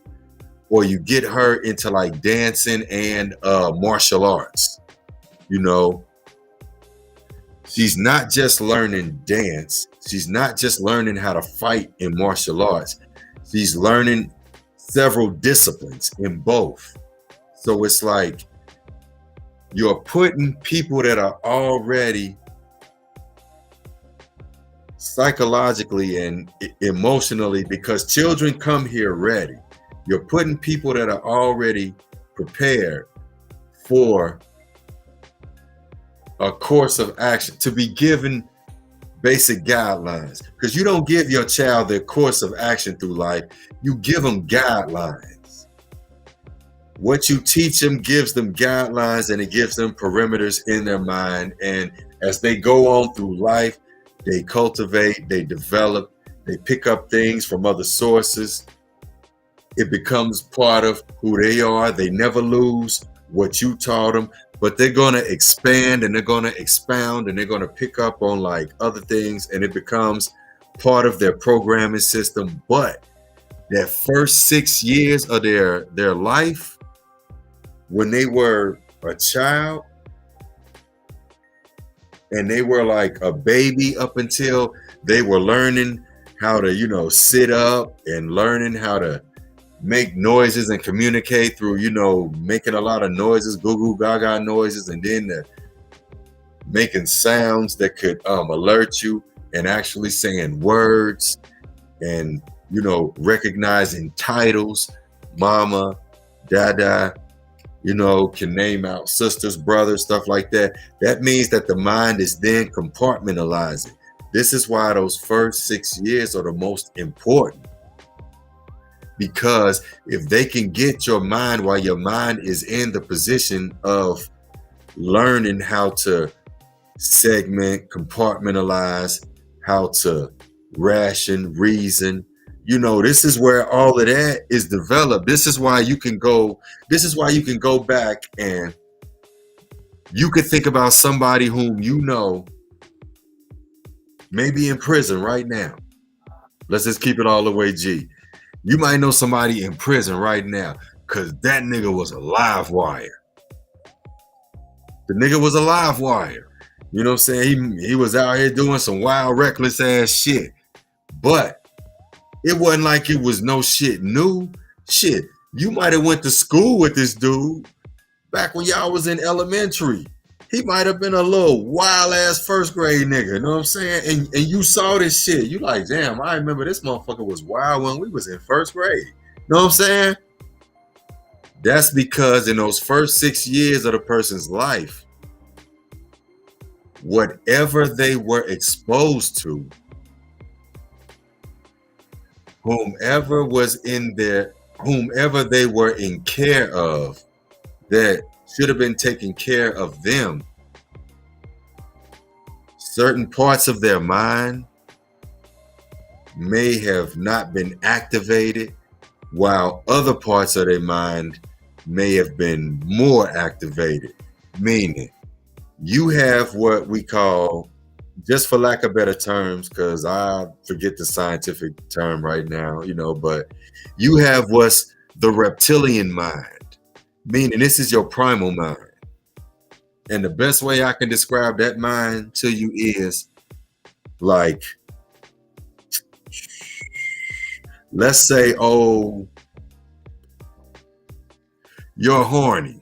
or you get her into like dancing and martial arts, she's not just learning dance. She's not just learning how to fight in martial arts. She's learning several disciplines in both. So it's like you're putting people that are already psychologically and emotionally, because children come here ready. You're putting people that are already prepared for a course of action, to be given basic guidelines, because you don't give your child their course of action through life. You give them guidelines. What you teach them gives them guidelines, and it gives them perimeters in their mind. And as they go on through life, they cultivate, they develop, they pick up things from other sources. It becomes part of who they are. They never lose what you taught them, but they're going to expand and they're going to expound and they're going to pick up on like other things, and it becomes part of their programming system. But that first 6 years of their life, when they were a child and they were like a baby up until they were learning how to, sit up and learning how to make noises and communicate through, making a lot of noises, goo goo gaga noises, and then making sounds that could alert you, and actually saying words, and recognizing titles, mama, dada, can name out sisters, brothers, stuff like that. That means that the mind is then compartmentalizing. This is why those first 6 years are the most important. Because if they can get your mind while your mind is in the position of learning how to segment, compartmentalize, how to ration, reason, this is where all of that is developed. This is why you can go back and you could think about somebody whom maybe in prison right now. Let's just keep it all the way G. You might know somebody in prison right now because that nigga was a live wire. The nigga was a live wire. You know what I'm saying? He was out here doing some wild, reckless ass shit. But it wasn't like it was no shit new. Shit, you might have went to school with this dude back when y'all was in elementary. He might have been a little wild ass first grade nigga, you know what I'm saying? And you saw this shit. You like, damn, I remember this motherfucker was wild when we was in first grade. You know what I'm saying? That's because in those first 6 years of the person's life, whatever they were exposed to, whomever they were in care of, that should have been taking care of them, certain parts of their mind may have not been activated, while other parts of their mind may have been more activated. Meaning, you have what we call, just for lack of better terms, because I forget the scientific term right now, but you have what's the reptilian mind. Meaning this is your primal mind. And the best way I can describe that mind to you is like, let's say, you're horny.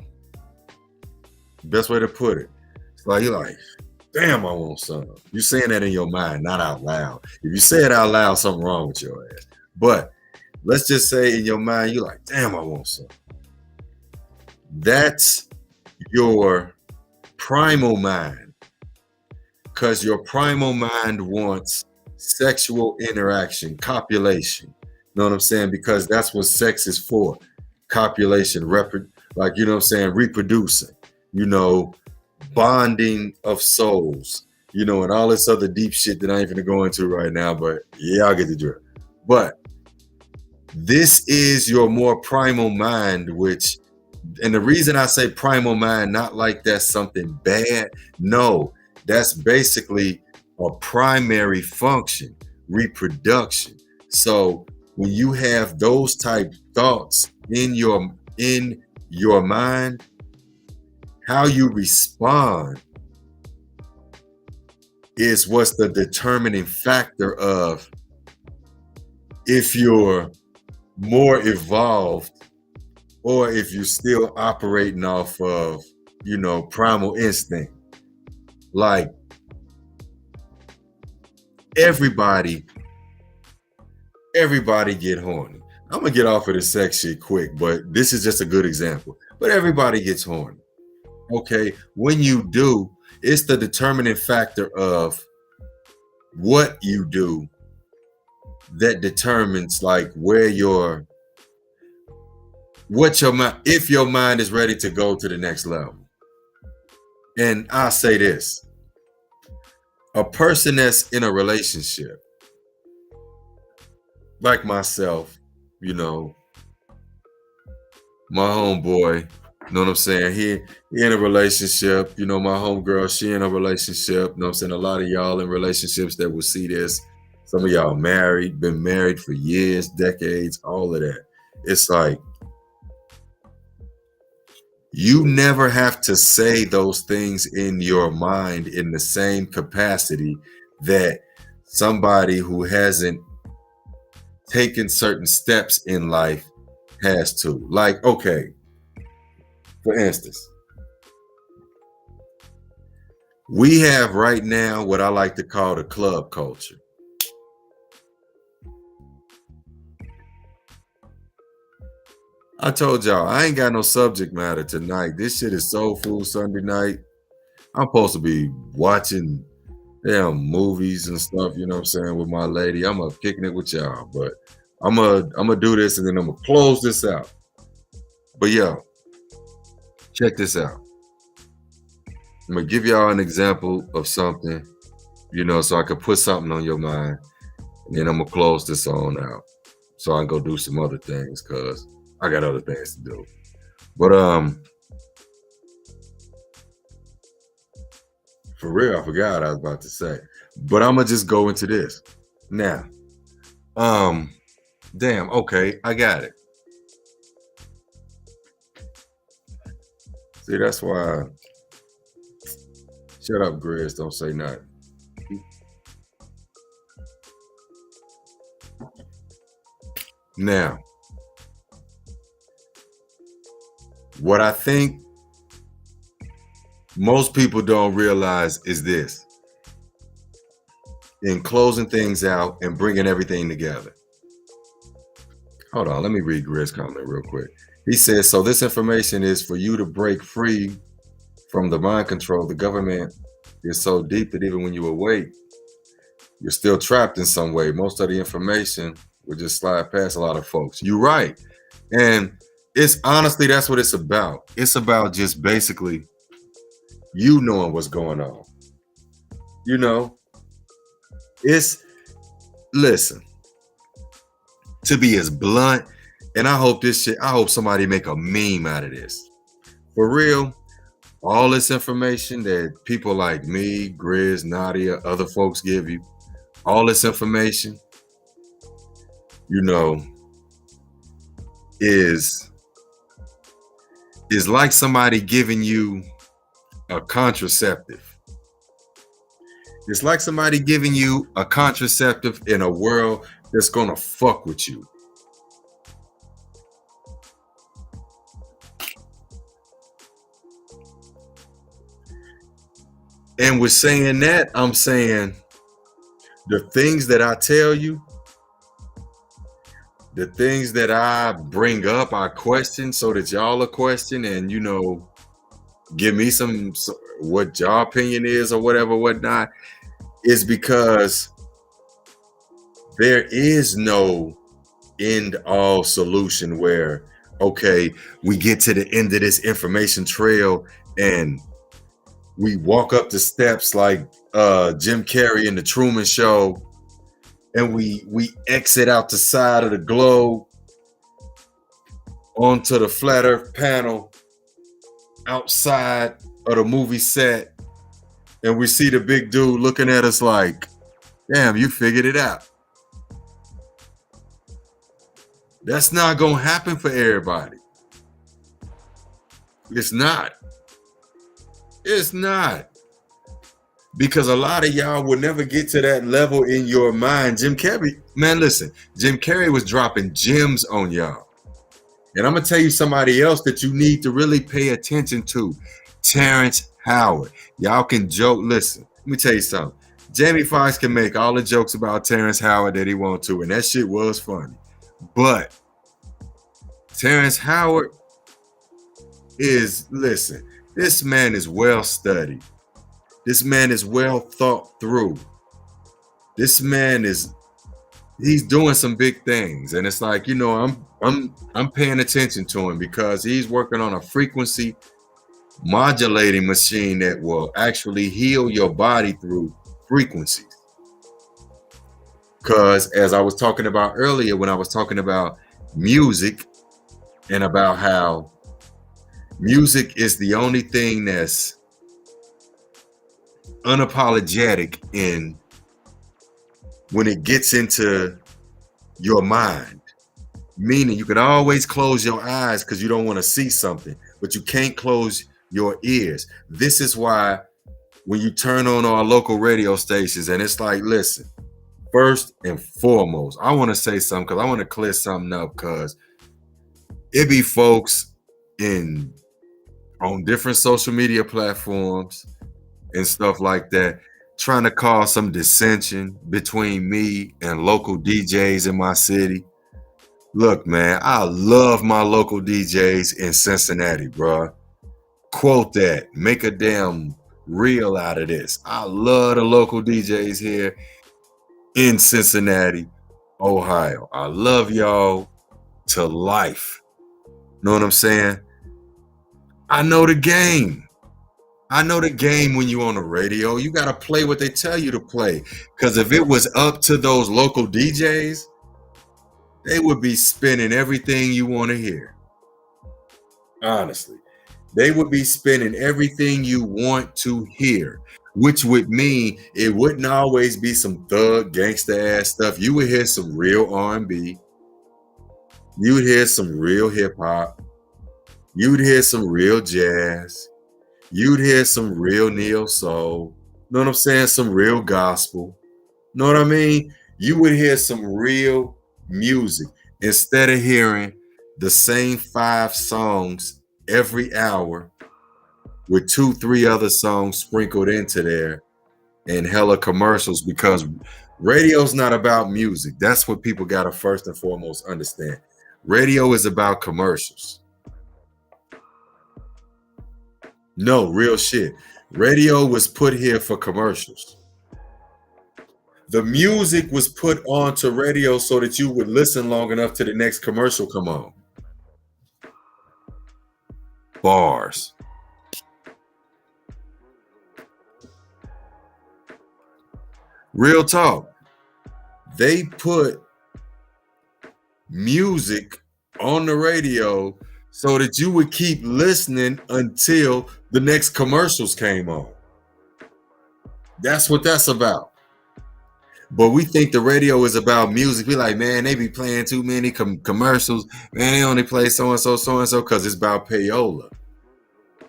Best way to put it. It's like, you're like, damn, I want some. You're saying that in your mind, not out loud. If you say it out loud, something wrong with your ass. But let's just say in your mind, you're like, damn, I want some. That's your primal mind, because your primal mind wants sexual interaction, copulation. You know what I'm saying? Because that's what sex is for. Copulation, reproducing, bonding of souls, and all this other deep shit that I ain't gonna go into right now, but yeah, I'll get the drift. But this is your more primal mind, and the reason I say primal mind, not like that's something bad. No, that's basically a primary function, reproduction. So when you have those type thoughts in your mind, how you respond is what's the determining factor of if you're more evolved or if you're still operating off of, primal instinct. Like, everybody get horny. I'm gonna get off of the sex shit quick, but this is just a good example. But everybody gets horny. Okay, when you do, it's the determining factor of what you do that determines like if your mind is ready to go to the next level. And I'll say this: a person that's in a relationship, like myself, my homeboy, you know what I'm saying? He in a relationship. You know, my homegirl, she in a relationship. You know what I'm saying? A lot of y'all in relationships that will see this. Some of y'all married, been married for years, decades, all of that. It's like you never have to say those things in your mind in the same capacity that somebody who hasn't taken certain steps in life has to. Like, okay, for instance, we have right now what I like to call the club culture. I told y'all I ain't got no subject matter tonight. This shit is Soul Food Sunday night. I'm supposed to be watching damn movies and stuff, you know what I'm saying, with my lady. I'm kicking it with y'all, but I'm gonna do this and then I'm gonna close this out. But yo, check this out. I'm gonna give y'all an example of something, you know, so I could put something on your mind, and then I'm gonna close this on out. So I can go do some other things because I got other things to do. But for real, I forgot what I was about to say. But I'm gonna just go into this. Now, um, damn, okay, I got it. See, that's why shut up, Grizz, don't say nothing. Now, what I think most people don't realize is this in closing things out and bringing everything together. Hold on, let me read Grizz comment real quick. He says, so this information is for you to break free from the mind control. The government is so deep that even when you awake, you're still trapped in some way. Most of the information will just slide past a lot of folks. You're right. And it's honestly, that's what it's about. It's about just basically you knowing what's going on. You know, it's, listen, to be as blunt, and I hope I hope somebody make a meme out of this. For real, all this information that people like me, Grizz, Nadia, other folks give you, all this information, you know, is like somebody giving you a contraceptive. It's like somebody giving you a contraceptive in a world that's gonna fuck with you. And with saying that, I'm saying the things that I tell you, the things that I bring up, I question so that y'all are question and, you know, give me some what your opinion is or whatever, whatnot, is because there is no end all solution where, okay, we get to the end of this information trail and we walk up the steps like Jim Carrey in the Truman Show, and we exit out the side of the globe onto the flat earth panel outside of the movie set, and we see the big dude looking at us like, damn, you figured it out. That's not gonna happen for everybody. It's not. It's not. Because a lot of y'all will never get to that level in your mind. Jim Carrey, man, listen, Jim Carrey was dropping gems on y'all. And I'm gonna tell you somebody else that you need to really pay attention to. Terrence Howard. Y'all can joke. Listen, let me tell you something. Jamie Foxx can make all the jokes about Terrence Howard that he wants to, and that shit was funny. But Terrence Howard is, listen, this man is well studied. This man is well thought through. This man he's doing some big things. And it's like, you know, I'm paying attention to him because he's working on a frequency modulating machine that will actually heal your body through frequencies. Because as I was talking about earlier, when I was talking about music and about how music is the only thing that's unapologetic in when it gets into your mind. Meaning you can always close your eyes because you don't want to see something, but you can't close your ears. This is why when you turn on our local radio stations and it's like, listen, first and foremost, I want to say something because I want to clear something up because it be folks in on different social media platforms and stuff like that trying to cause some dissension between me and local DJs in my city. Look, man, I love my local DJs in Cincinnati, bruh. Quote that. Make a damn reel out of this. I love the local DJs here in Cincinnati, Ohio. I love y'all to life. Know what I'm saying? I know the game. I know the game when you on the radio. You got to play what they tell you to play. Because if it was up to those local DJs, they would be spinning everything you want to hear. Honestly, they would be spinning everything you want to hear, which would mean it wouldn't always be some thug gangsta ass stuff. You would hear some real R&B. You would hear some real hip hop. You would hear some real jazz. You'd hear some real neo soul. Know what I'm saying? Some real gospel. Know what I mean? You would hear some real music instead of hearing the same 5 songs every hour with 2-3 other songs sprinkled into there and hella commercials, because radio's not about music. That's what people got to first and foremost understand. Radio is about commercials. No, real shit. Radio was put here for commercials. The music was put onto radio so that you would listen long enough to the next commercial come on. Bars. Real talk. They put music on the radio so that you would keep listening until the next commercials came on. That's what that's about. But we think the radio is about music. We like, man, they be playing too many commercials. Man, they only play so-and-so, so-and-so because it's about payola.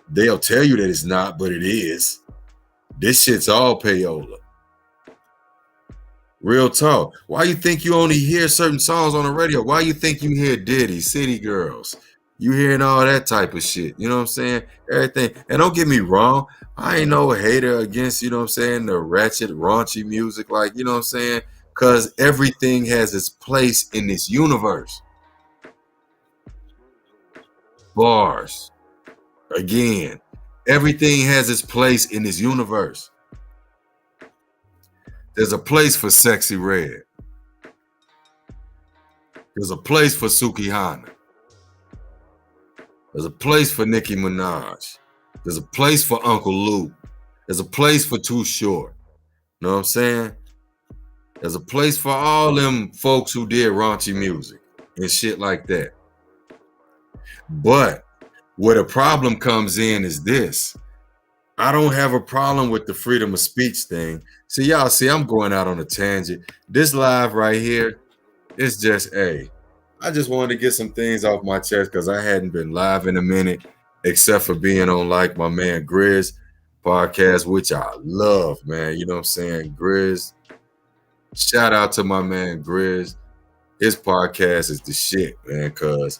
They'll tell you that it's not, but it is. This shit's all payola. Real talk. Why you think you only hear certain songs on the radio? Why you think you hear Diddy, City Girls? You hearing all that type of shit. You know what I'm saying? Everything. And don't get me wrong. I ain't no hater against, you know what I'm saying, the ratchet, raunchy music. Like, you know what I'm saying? Because everything has its place in this universe. Bars. Again, everything has its place in this universe. There's a place for Sexy Red. There's a place for Sukihana. There's a place for Nicki Minaj. There's a place for Uncle Luke. There's a place for Too Short. You know what I'm saying? There's a place for all them folks who did raunchy music and shit like that. But where the problem comes in is this. I don't have a problem with the freedom of speech thing. See, y'all see, I'm going out on a tangent. This live right here, it's just, hey, I just wanted to get some things off my chest because I hadn't been live in a minute, except for being on like my man Grizz podcast, which I love, man. You know what I'm saying? Grizz. Shout out to my man Grizz. His podcast is the shit, man, because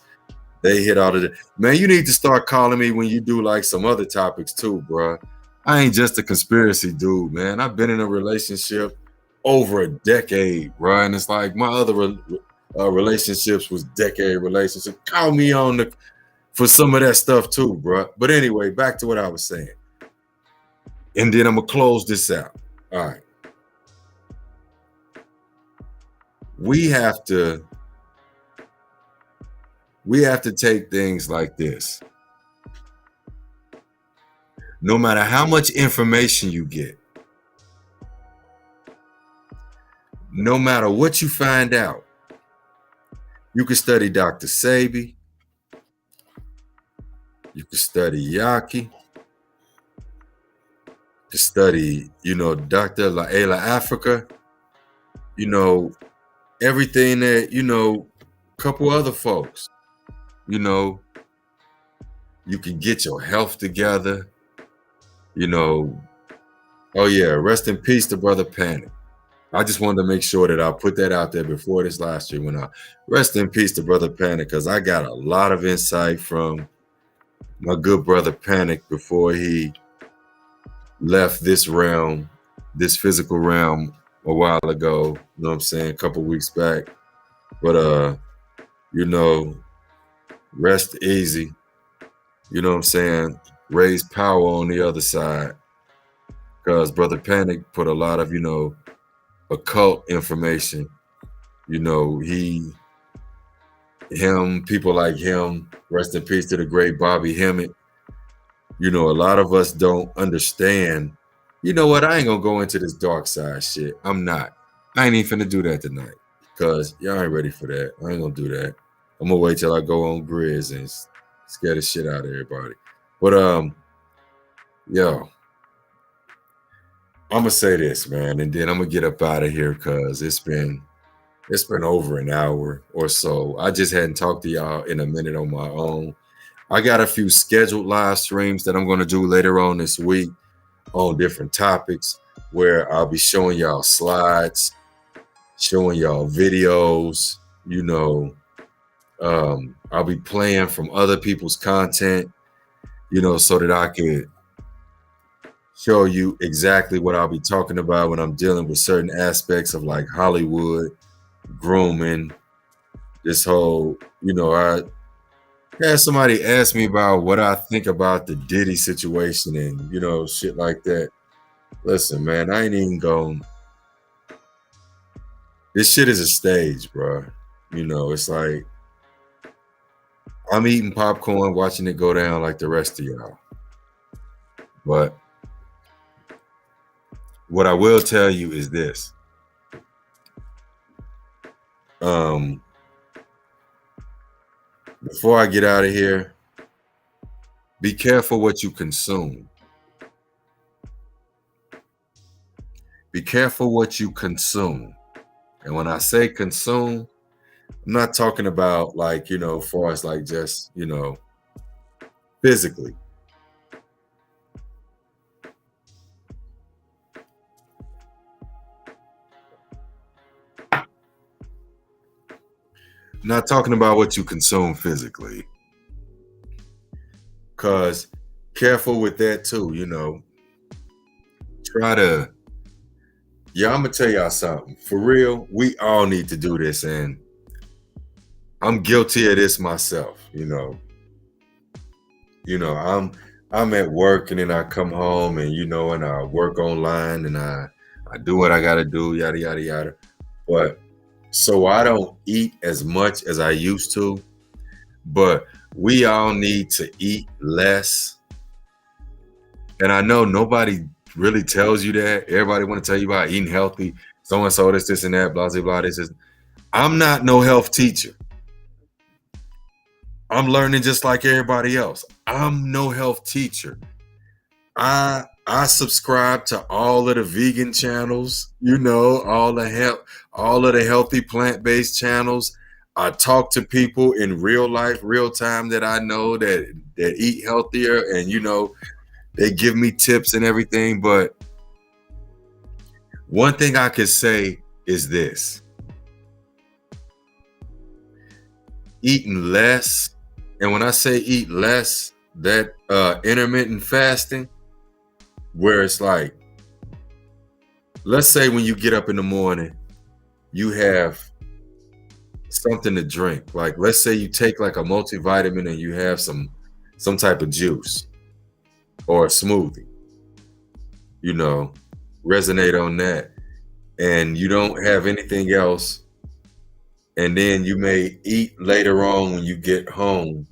they hit all of the... Man, you need to start calling me when you do like some other topics too, bro. I ain't just a conspiracy dude, man. I've been in a relationship over a decade, bro. And it's like my other relationships was decade relationships. Call me on for some of that stuff too, bro. But anyway, back to what I was saying. And then I'm going to close this out. All right. We have to take things like this. No matter how much information you get, no matter what you find out, you can study Dr. Sebi, You can study Yaki. You can study, Dr. Laela Africa. You know, everything that, a couple other folks. You know, you can get your health together. Oh yeah, rest in peace to Brother Panic. I just wanted to make sure that I put that out there before this last year when I rest in peace to Brother Panic, because I got a lot of insight from my good brother Panic before he left this realm, this physical realm a while ago, you know what I'm saying, a couple weeks back. But rest easy. You know what I'm saying? Raise power on the other side. Because Brother Panic put a lot of, occult information. People like him, rest in peace to the great Bobby Hemmett. A lot of us don't understand. You know what? I ain't gonna go into this dark side shit. I'm not. I ain't even finna do that tonight. Because y'all ain't ready for that. I ain't gonna do that. I'm gonna wait till I go on Grizz and scare the shit out of everybody. But yo, I'm gonna say this, man, and then I'm gonna get up out of here because it's been over an hour or so. I just hadn't talked to y'all in a minute on my own. I got a few scheduled live streams that I'm gonna do later on this week on different topics where I'll be showing y'all slides, showing y'all videos. I'll be playing from other people's content, so that I could show you exactly what I'll be talking about when I'm dealing with certain aspects of like Hollywood, grooming, this whole, I had somebody ask me about what I think about the Diddy situation and, shit like that. Listen, man, I ain't even going. This shit is a stage, bro. It's like I'm eating popcorn, watching it go down like the rest of y'all. But what I will tell you is this. Before I get out of here, be careful what you consume. Be careful what you consume. And when I say consume, I'm not talking about like, as far as like just, physically. I'm not talking about what you consume physically. Because careful with that too, Try to, I'm going to tell y'all something. For real, we all need to do this. And I'm guilty of this myself, I'm at work and then I come home and, and I work online and I do what I got to do, yada, yada, yada. But so I don't eat as much as I used to, but we all need to eat less. And I know nobody really tells you that. Everybody want to tell you about eating healthy, so-and-so, this and that, blah, blah, blah, this is. I'm not no health teacher. I'm learning just like everybody else. I'm no health teacher. I subscribe to all of the vegan channels, all of the healthy plant-based channels. I talk to people in real life, real time that I know that eat healthier and they give me tips and everything. But one thing I can say is this. Eating less, and when I say eat less, that intermittent fasting, where it's like, let's say when you get up in the morning, you have something to drink. Like, let's say you take like a multivitamin and you have some type of juice or a smoothie, resonate on that. And you don't have anything else. And then you may eat later on when you get home,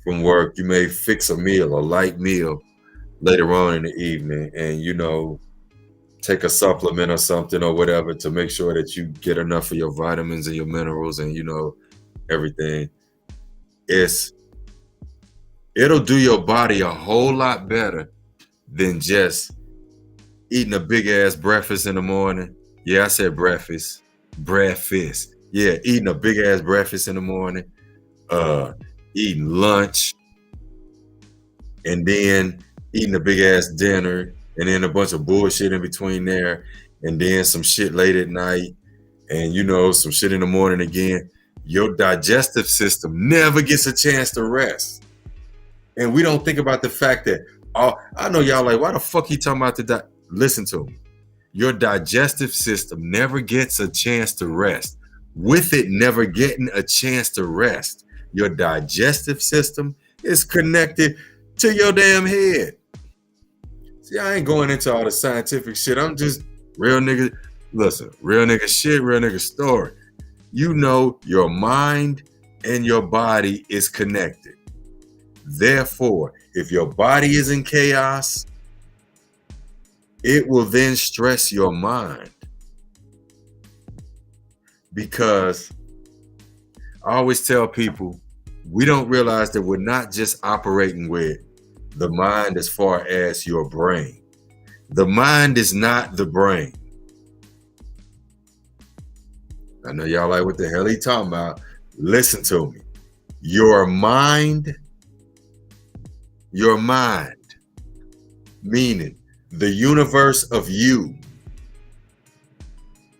from work. You may fix a light meal later on in the evening and, take a supplement or something or whatever to make sure that you get enough of your vitamins and your minerals and, everything. It's it'll do your body a whole lot better than just eating a big ass breakfast in the morning. Yeah, I said breakfast. Breakfast. Yeah, eating a big ass breakfast in the morning, uh, eating lunch, and then eating a big ass dinner, and then a bunch of bullshit in between there, and then some shit late at night, and some shit in the morning again. Your digestive system never gets a chance to rest. And we don't think about the fact that, I know y'all like, why the fuck he talking about listen to me. Your digestive system never gets a chance to rest. With it never getting a chance to rest, your digestive system is connected to your damn head. See, I ain't going into all the scientific shit. I'm just real nigga. Listen, real nigga shit, real nigga story. Your mind and your body is connected. Therefore, if your body is in chaos, it will then stress your mind. Because I always tell people, we don't realize that we're not just operating with the mind as far as your brain. The mind is not the brain. I know y'all like, what the hell he talking about? Listen to me. Your mind, meaning the universe of you,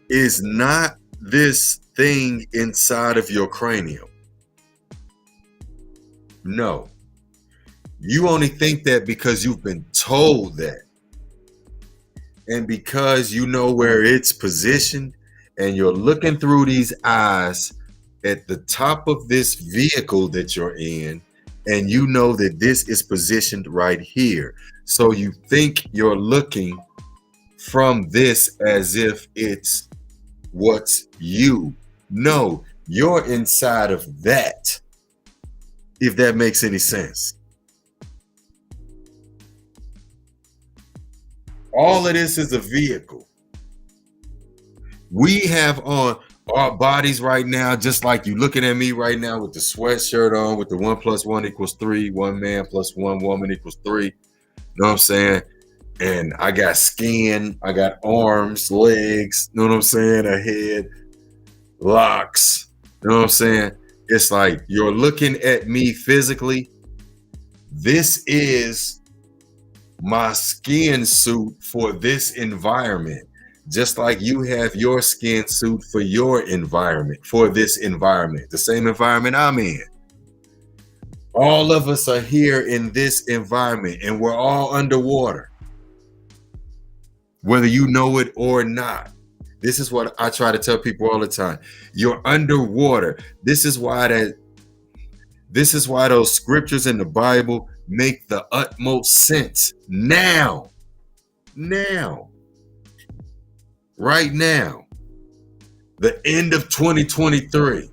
is not this thing inside of your cranium. No. You only think that because you've been told that. And because you know where it's positioned, and you're looking through these eyes at the top of this vehicle that you're in, and you know that this is positioned right here. So you think you're looking from this as if it's what's you. No, you're inside of that, if that makes any sense. All of this is a vehicle. We have on our bodies right now, just like you looking at me right now with the sweatshirt on, with the 1 + 1 = 3, 1 man + 1 woman = 3. You know what I'm saying? And I got skin, I got arms, legs, you know what I'm saying? A head, locks, you know what I'm saying? It's like you're looking at me physically. This is my skin suit for this environment. Just like you have your skin suit for your environment, for this environment, the same environment I'm in. All of us are here in this environment, and we're all underwater, whether you know it or not. This is what I try to tell people all the time. You're underwater. This is why those scriptures in the Bible make the utmost sense now. Right now, the end of 2023.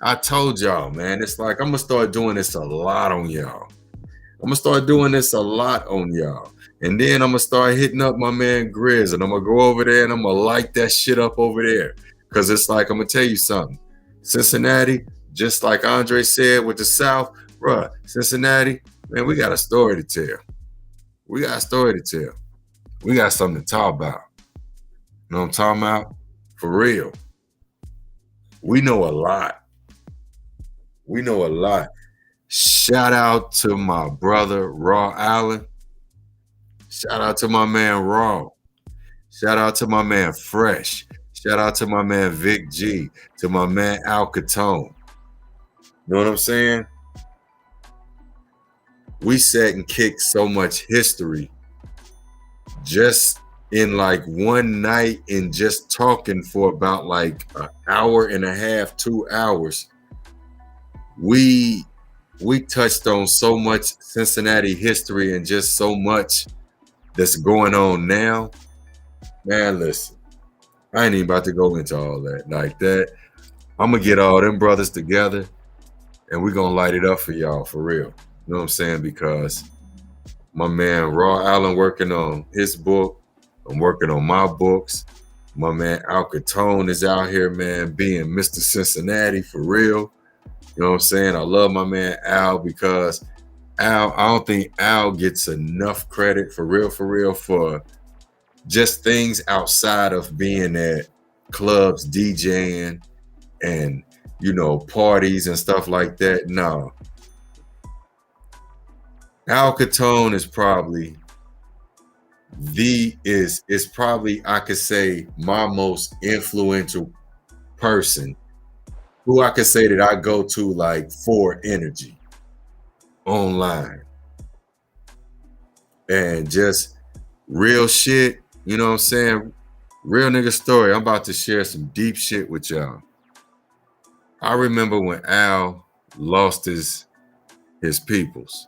I told y'all, man, it's like I'm gonna start doing this a lot on y'all. And then I'm gonna start hitting up my man Grizz, and I'm gonna go over there and I'm gonna light that shit up over there. Cause it's like, I'm gonna tell you something. Cincinnati, just like Andre said with the South, bruh, Cincinnati, man, we got a story to tell. We got something to talk about. You know what I'm talking about? For real. We know a lot. Shout out to my brother, Raw Allen. Shout out to my man, Raw. Shout out to my man, Fresh. Shout out to my man, Vic G. To my man, Al Capone. You know what I'm saying? We sat and kicked so much history just in like one night, and just talking for about like an hour and a half, 2 hours. We touched on so much Cincinnati history and just so much that's going on now. Man, listen, I ain't even about to go into all that like that. I'm gonna get all them brothers together and we're gonna light it up for y'all, for real. You know what I'm saying? Because my man Raw Allen working on his book. I'm working on my books. My man Al Capone is out here, man, being Mr. Cincinnati for real. You know what I'm saying? I love my man Al because I don't think Al gets enough credit for real, for just things outside of being at clubs, DJing, and parties and stuff like that. No, Al Capone is probably is probably, I could say, my most influential person who I could say that I go to like for energy online and just real shit. You know what I'm saying? Real nigga story. I'm about to share some deep shit with y'all. I remember when Al lost his peoples.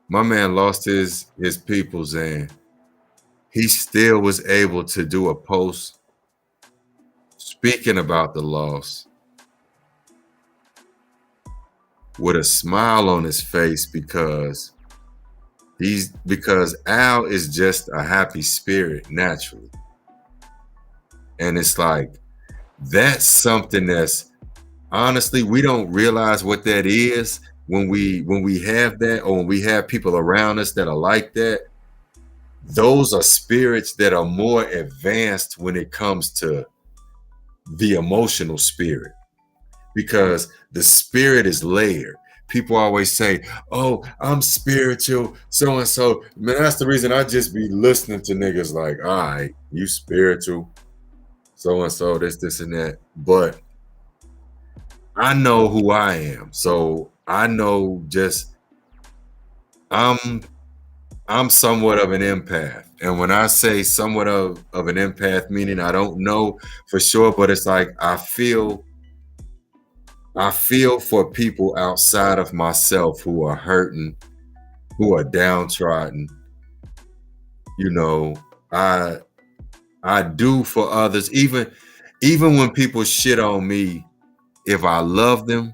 My man lost his peoples, and he still was able to do a post speaking about the loss with a smile on his face because Al is just a happy spirit naturally. And it's like that's something that's honestly we don't realize what that is when we have that, or when we have people around us that are like that. Those are spirits that are more advanced when it comes to the emotional spirit, because the spirit is layered. People always say, "Oh, I'm spiritual, so and so." Man, that's the reason I just be listening to niggas like, "All right, you spiritual, so and so, this and that." But I know who I am, so I know just I'm I'm somewhat of an empath. And when I say somewhat of an empath, meaning I don't know for sure, but it's like I feel for people outside of myself who are hurting, who are downtrodden. You know, I I do for others, even when people shit on me, if I love them,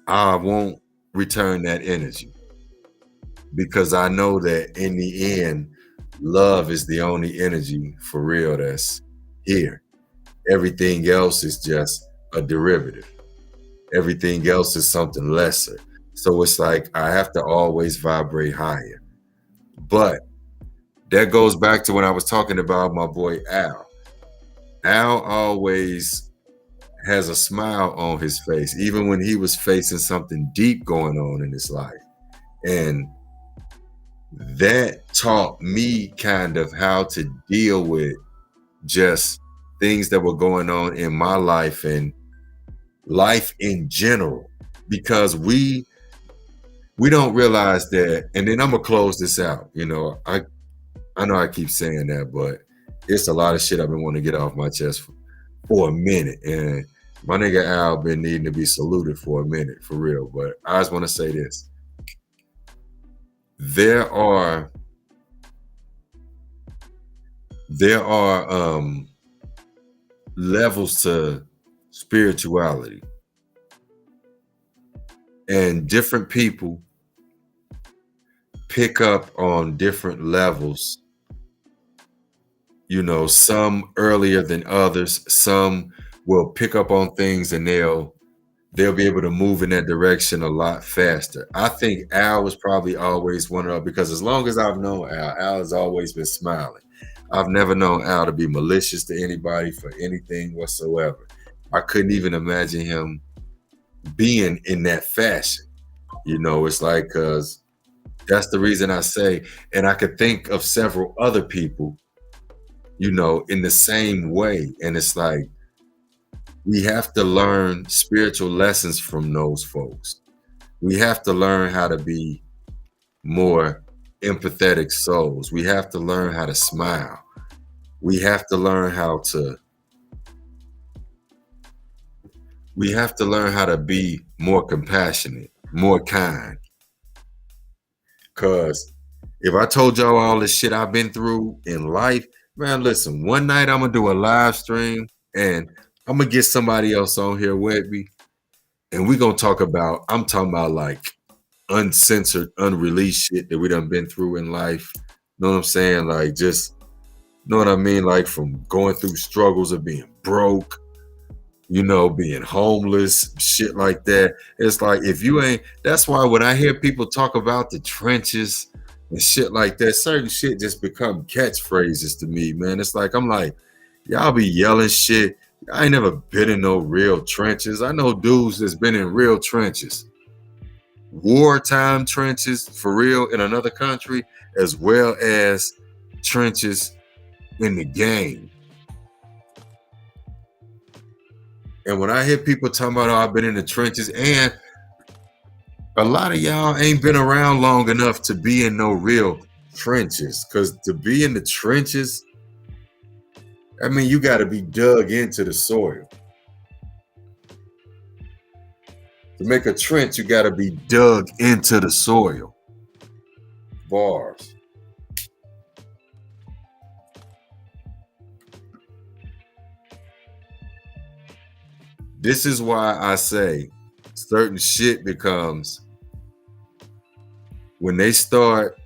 I won't return that energy because I know that in the end, love is the only energy for real that's here. Everything else is just a derivative. Everything else is something lesser. So it's like I have to always vibrate higher. But that goes back to when I was talking about my boy Al. Al always has a smile on his face, even when he was facing something deep going on in his life. And that taught me kind of how to deal with just things that were going on in my life and life in general, because we don't realize that. And then I'm gonna close this out. I know I keep saying that, but it's a lot of shit I've been wanting to get off my chest for a minute, and my nigga Al been needing to be saluted for a minute, for real. But I just want to say this: there are levels to spirituality, and different people pick up on different levels. Some earlier than others. Some will pick up on things and they'll be able to move in that direction a lot faster. I think Al was probably always one of them, because as long as I've known Al has always been smiling. I've never known Al to be malicious to anybody for anything whatsoever. I couldn't even imagine him being in that fashion. It's like, because that's the reason I say, and I could think of several other people, in the same way. And it's like, we have to learn spiritual lessons from those folks. We have to learn how to be more empathetic souls. We have to learn how to smile. We have to learn how to be more compassionate, more kind. Cause if I told y'all all this shit I've been through in life, man, listen, one night I'm gonna do a live stream and I'm gonna get somebody else on here with me, and we're gonna I'm talking about like uncensored, unreleased shit that we done been through in life. Know what I'm saying? Like, just know what I mean? Like, from going through struggles of being broke, being homeless, shit like that. It's like if you ain't, that's why when I hear people talk about the trenches and shit like that, certain shit just become catchphrases to me, man. It's like I'm like, y'all be yelling shit. I ain't never been in no real trenches. I know dudes that's been in real trenches, wartime trenches for real in another country, as well as trenches in the game. And when I hear people talking about, oh, I've been in the trenches, and a lot of y'all ain't been around long enough to be in no real trenches. Because to be in the trenches, I mean, you got to be dug into the soil. To make a trench, you got to be dug into the soil. Bars. This is why I say certain shit becomes, when they start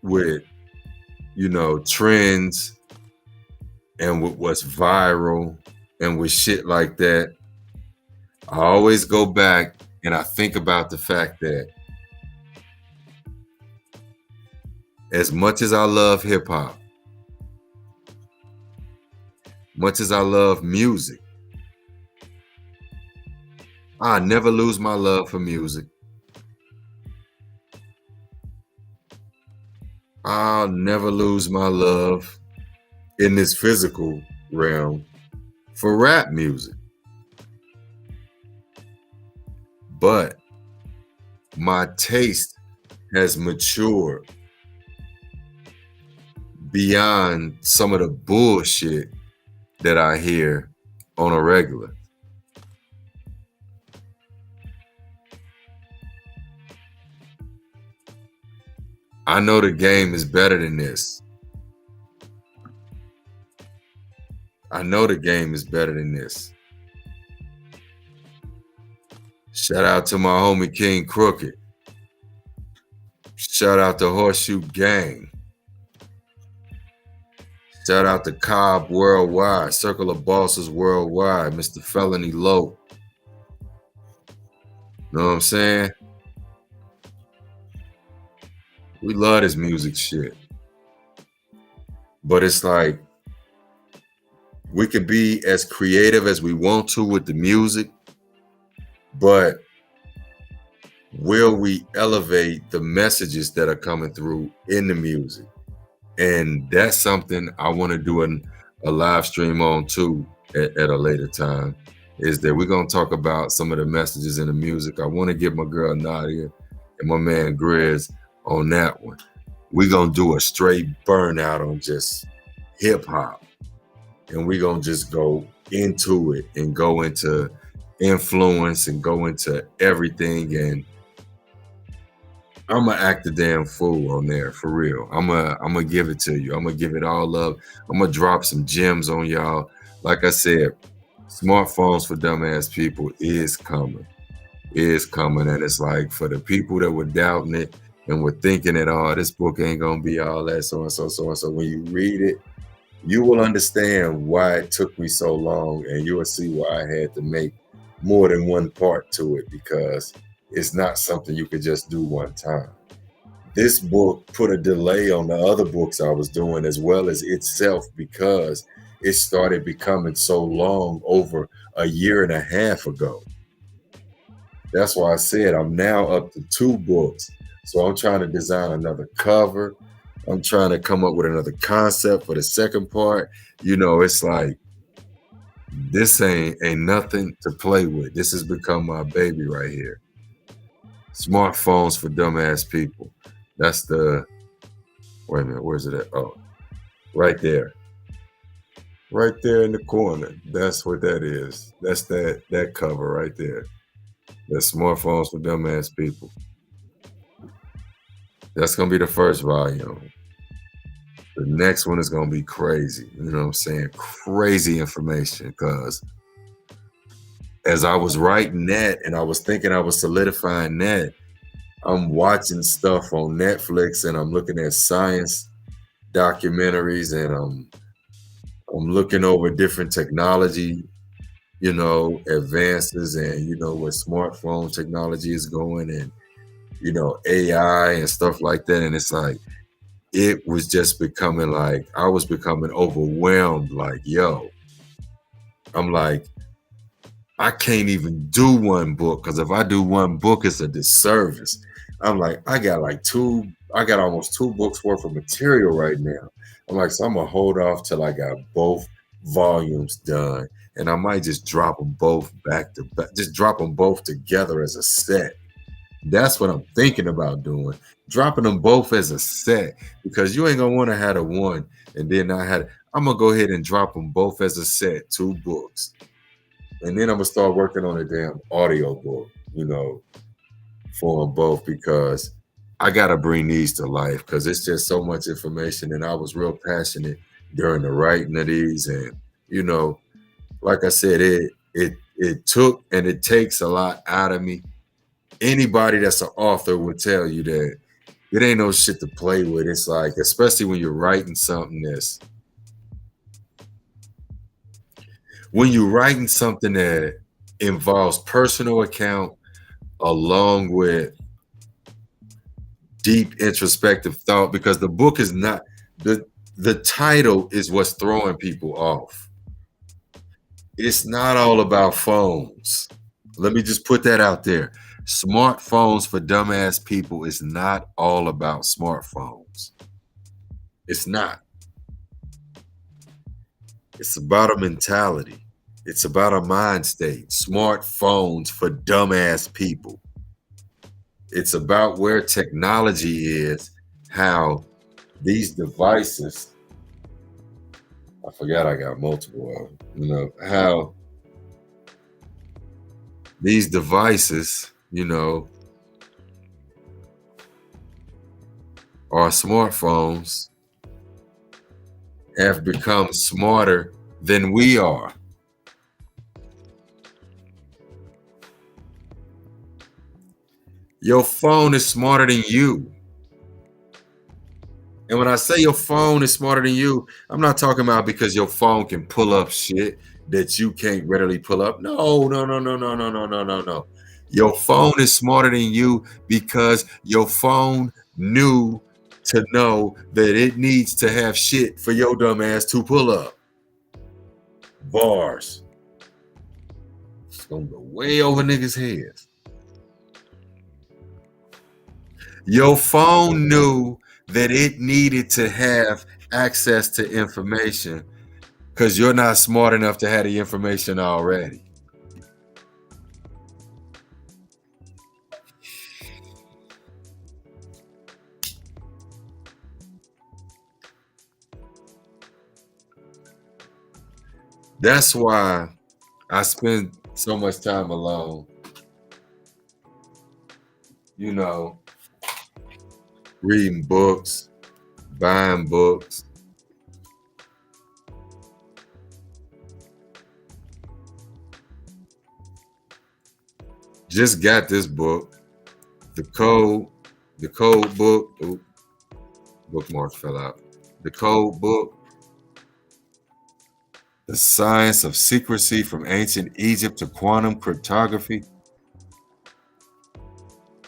with, trends and with what's viral and with shit like that, I always go back and I think about the fact that as much as I love hip hop, much as I love music, I never lose my love for music. I'll never lose my love in this physical realm for rap music. But my taste has matured beyond some of the bullshit that I hear on a regular. I know the game is better than this. I know the game is better than this. Shout out to my homie King Crooked. Shout out to Horseshoe Gang. Shout out to Cobb Worldwide, Circle of Bosses Worldwide, Mr. Felony Low. Know what I'm saying? We love this music shit. But it's like, we can be as creative as we want to with the music, but will we elevate the messages that are coming through in the music? And that's something I want to do a live stream on too at a later time, is that we're going to talk about some of the messages in the music. I want to get my girl Nadia and my man Grizz on that one. We're going to do a straight burnout on just hip hop. And we're going to just go into it and go into influence and go into everything. And I'm gonna act a damn fool on there for real. I'm gonna give it to you. I'm gonna give it all up. I'm gonna drop some gems on y'all. Like I said, smartphones for dumbass people is coming. And it's like, for the people that were doubting it and were thinking that, oh, this book ain't gonna be all that, so and so, so and so. When you read it, you will understand why it took me so long, and you will see why I had to make more than one part to it, because it's not something you could just do one time. This book put a delay on the other books I was doing, as well as itself, because it started becoming so long over a year and a half ago. That's why I said I'm now up to 2 books. So I'm trying to design another cover. I'm trying to come up with another concept for the second part. It's like, this ain't nothing to play with. This has become my baby right here. Smartphones for dumbass people. That's the, wait a minute, where's it at? Oh, right there. Right there in the corner. That's what that is. That's that cover right there. That's Smartphones for dumbass people. That's gonna be the first volume. The next one is gonna be crazy. You know what I'm saying? Crazy information, because as I was writing that and I was thinking I was solidifying that, I'm watching stuff on Netflix and I'm looking at science documentaries, and I'm looking over different technology, advances and where smartphone technology is going and AI and stuff like that. And it's like it was just becoming like I was becoming overwhelmed, like, yo, I'm like, I can't even do one book because if I do one book, it's a disservice. I'm like, I got almost two books worth of material right now. I'm like, so I'm gonna hold off till I got both volumes done, and I might just drop them both back to back, just drop them both together as a set. That's what I'm thinking about doing, dropping them both as a set because you ain't gonna want to have the one and then I had. I'm gonna go ahead and drop them both as a set, two books and then I'm gonna start working on a damn audio book, for them both because I gotta bring these to life because it's just so much information, and I was real passionate during the writing of these, and you know, like I said, it took and it takes a lot out of me. Anybody that's an author would tell you that it ain't no shit to play with. It's like, especially when you're writing something when you're writing something that involves personal account along with deep introspective thought, because the book is not the title is what's throwing people off. It's not all about phones. Let me just put that out there. Smartphones for dumbass people is not all about smartphones. It's not. It's about a mentality. It's about a mind state. Smartphones for dumbass people. It's about where technology is, how these devices, I forgot I got multiple of them, how these devices, our smartphones have become smarter than we are. Your phone is smarter than you. And when I say your phone is smarter than you, I'm not talking about because your phone can pull up shit that you can't readily pull up. No, no, no, no, no, no, no, no, no, no. Your phone is smarter than you because your phone knew to know that it needs to have shit for your dumb ass to pull up. Bars. It's gonna go way over niggas' heads. Your phone knew that it needed to have access to information because you're not smart enough to have the information already. That's why I spend so much time alone. Reading books, buying books. Just got this book, the code book. Ooh, bookmark fell out. The code book, The Science of Secrecy from Ancient Egypt to Quantum Cryptography.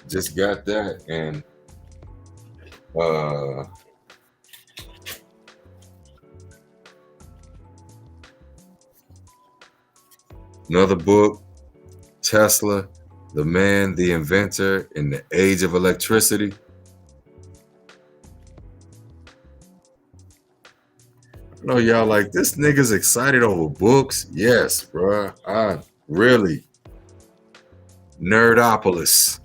Just got that, and another book, Tesla, the Man, the Inventor in the Age of Electricity. I know y'all like, this nigga's excited over books. Yes, bruh. I really Nerdopolis.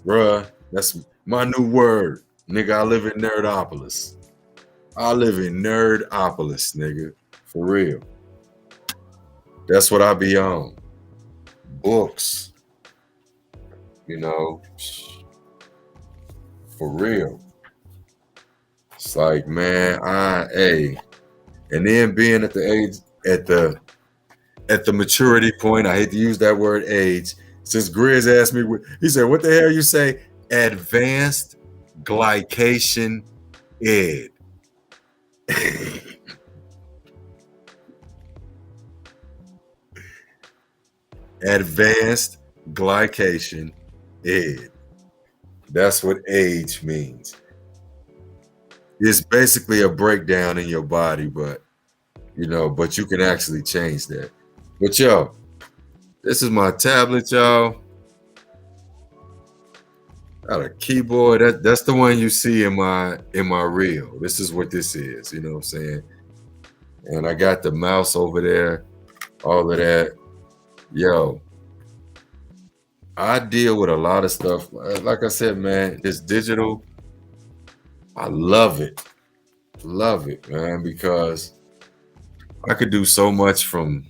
Bruh. That's my new word. Nigga, I live in Nerdopolis. I live in Nerdopolis, nigga. For real. That's what I be on. Books. For real. It's like, man, and then being at the age, at the maturity point, I hate to use that word age. Since Grizz asked me, he said, what the hell you say? Advanced glycation ed. Advanced glycation age. That's what age means. It's basically a breakdown in your body, but but you can actually change that. But yo, this is my tablet, y'all. Got a keyboard. That's the one you see in my reel. This is what this is. You know what I'm saying? And I got the mouse over there. All of that. Yo, I deal with a lot of stuff. Like I said, man, this digital. I love it, man, because I could do so much from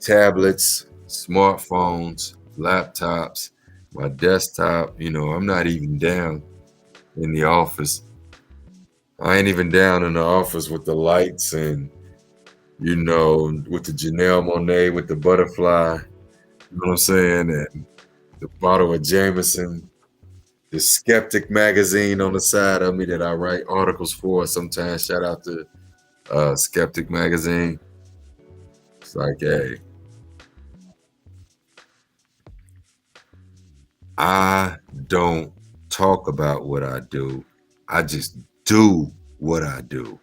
tablets, smartphones, laptops, my desktop. I'm not even down in the office. I ain't even down in the office with the lights and, with the Janelle Monáe with the butterfly. You know what I'm saying? And the bottle of Jameson, the Skeptic magazine on the side of me that I write articles for sometimes. Shout out to Skeptic magazine. It's like, hey, I don't talk about what I do. I just do what I do.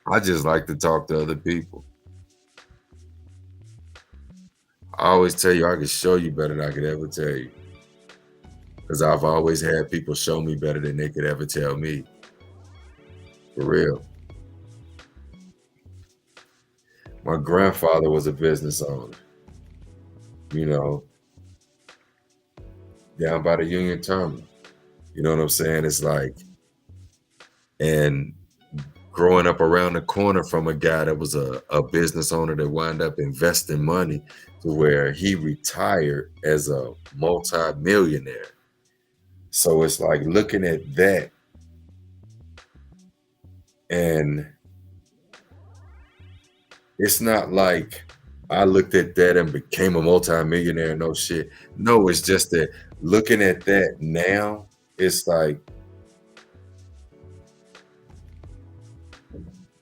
I just like to talk to other people. I always tell you I can show you better than I could ever tell you. Because I've always had people show me better than they could ever tell me. For real. My grandfather was a business owner, you know, down by the Union Terminal. You know what I'm saying? It's like, and growing up around the corner from a guy that was a business owner that wound up investing money to where he retired as a multi-millionaire. So it's like looking at that, and it's not like I looked at that and became a multi-millionaire. No shit. No, it's just that looking at that now, it's like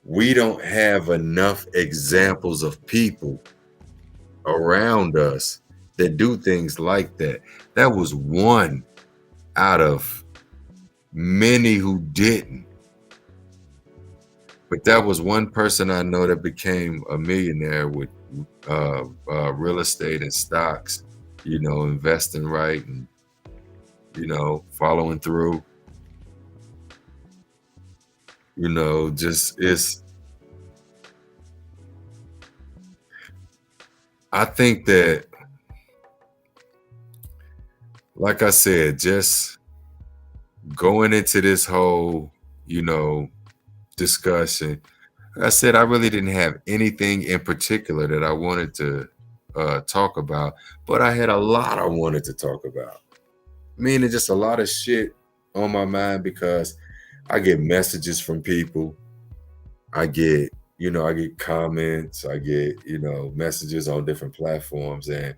we don't have enough examples of people around us that do things like that. That was one out of many who didn't. But that was one person I know that became a millionaire with real estate and stocks, investing right and, following through. Just I think that, like I said, just going into this whole, discussion, I said I really didn't have anything in particular that I wanted to talk about, but I had a lot I wanted to talk about. Meaning just a lot of shit on my mind because I get messages from people. I get comments, I get, messages on different platforms, and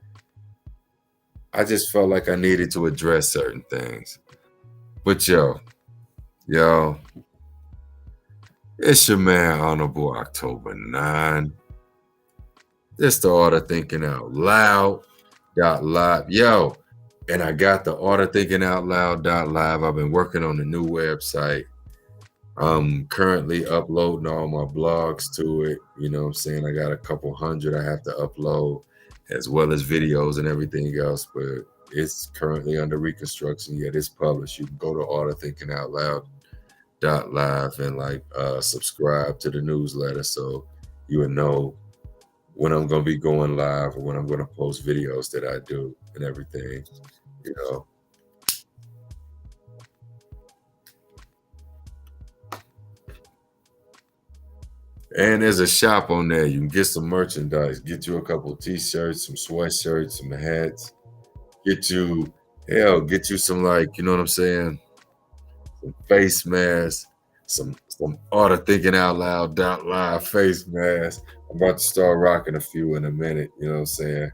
I just felt like I needed to address certain things. But yo, it's your man, Honorable October 9. It's the Art of Thinking Out Loud .live. Yo, and I got the Art of Thinking Out Loud .live. I've been working on a new website. I'm currently uploading all my blogs to it. You know what I'm saying? I got a couple hundred I have to upload, as well as videos and everything else, but it's currently under reconstruction. Yet it's published. You can go to Art of Thinking Out Loud .live and subscribe to the newsletter so you would know when I'm going to be going live or when I'm going to post videos that I do and everything, you know. And there's a shop on there. You can get some merchandise. Get you a couple of t-shirts, some sweatshirts, some hats. Get you some, you know what I'm saying? Some face masks, some Art of Thinking Out Loud .live face masks. I'm about to start rocking a few in a minute. You know what I'm saying?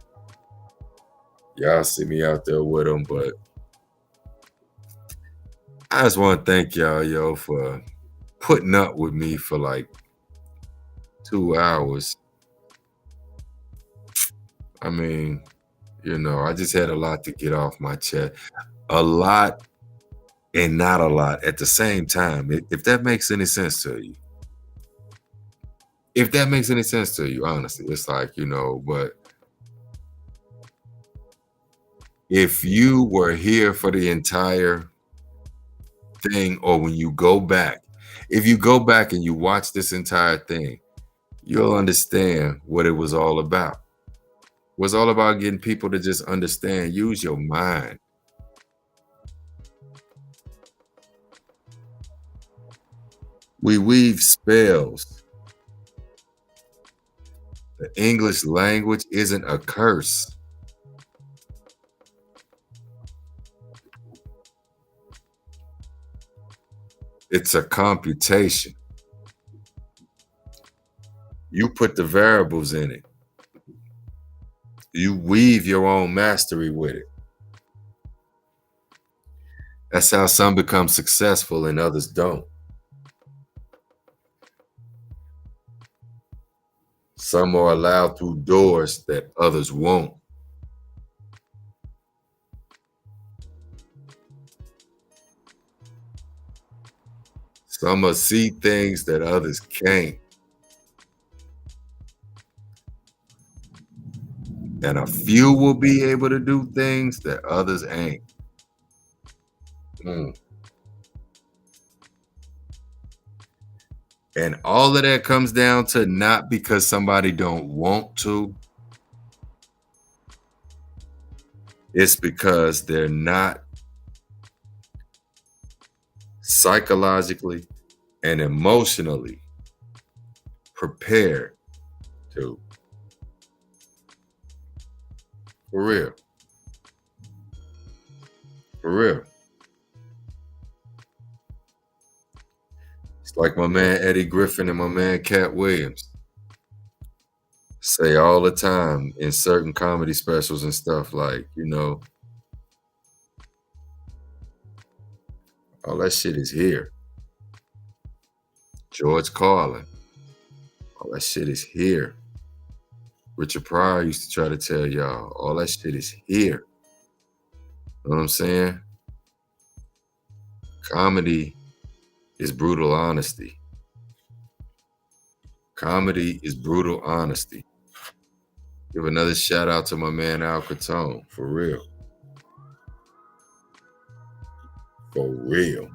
Y'all see me out there with them, but I just want to thank y'all, yo, for putting up with me for like 2 hours. I mean, I just had a lot to get off my chest. A lot and not a lot at the same time. If that makes any sense to you. If that makes any sense to you, honestly, it's like, but if you were here for the entire thing, or when you go back, if you go back and you watch this entire thing, you'll understand what it was all about. It was all about getting people to just understand, use your mind. We weave spells. The English language isn't a curse. It's a computation. You put the variables in it. You weave your own mastery with it. That's how some become successful and others don't. Some are allowed through doors that others won't. Some will see things that others can't. And a few will be able to do things that others ain't. Mm. And all of that comes down to not because somebody don't want to. It's because they're not psychologically and emotionally prepared to. For real. For real. It's like my man Eddie Griffin and my man Cat Williams say all the time in certain comedy specials and stuff, like, all that shit is here. George Carlin, all that shit is here. Richard Pryor used to try to tell y'all, all that shit is here. Know what I'm saying? Comedy is brutal honesty. Comedy is brutal honesty. Give another shout out to my man Al Capone, for real. For real.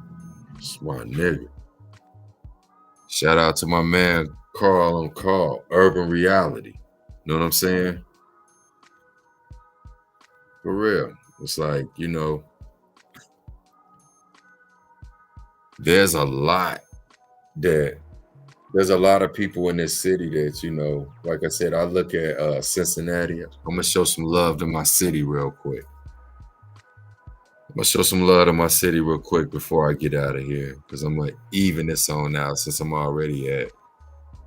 Smart nigga. Shout out to my man Carl on Call, Urban Reality. Know what I'm saying? For real. It's like, there's a lot of people in this city that, like I said, I look at Cincinnati. I'm gonna show some love to my city real quick. I'm gonna show some love to my city real quick before I get out of here, because I'm gonna even this on out since I'm already at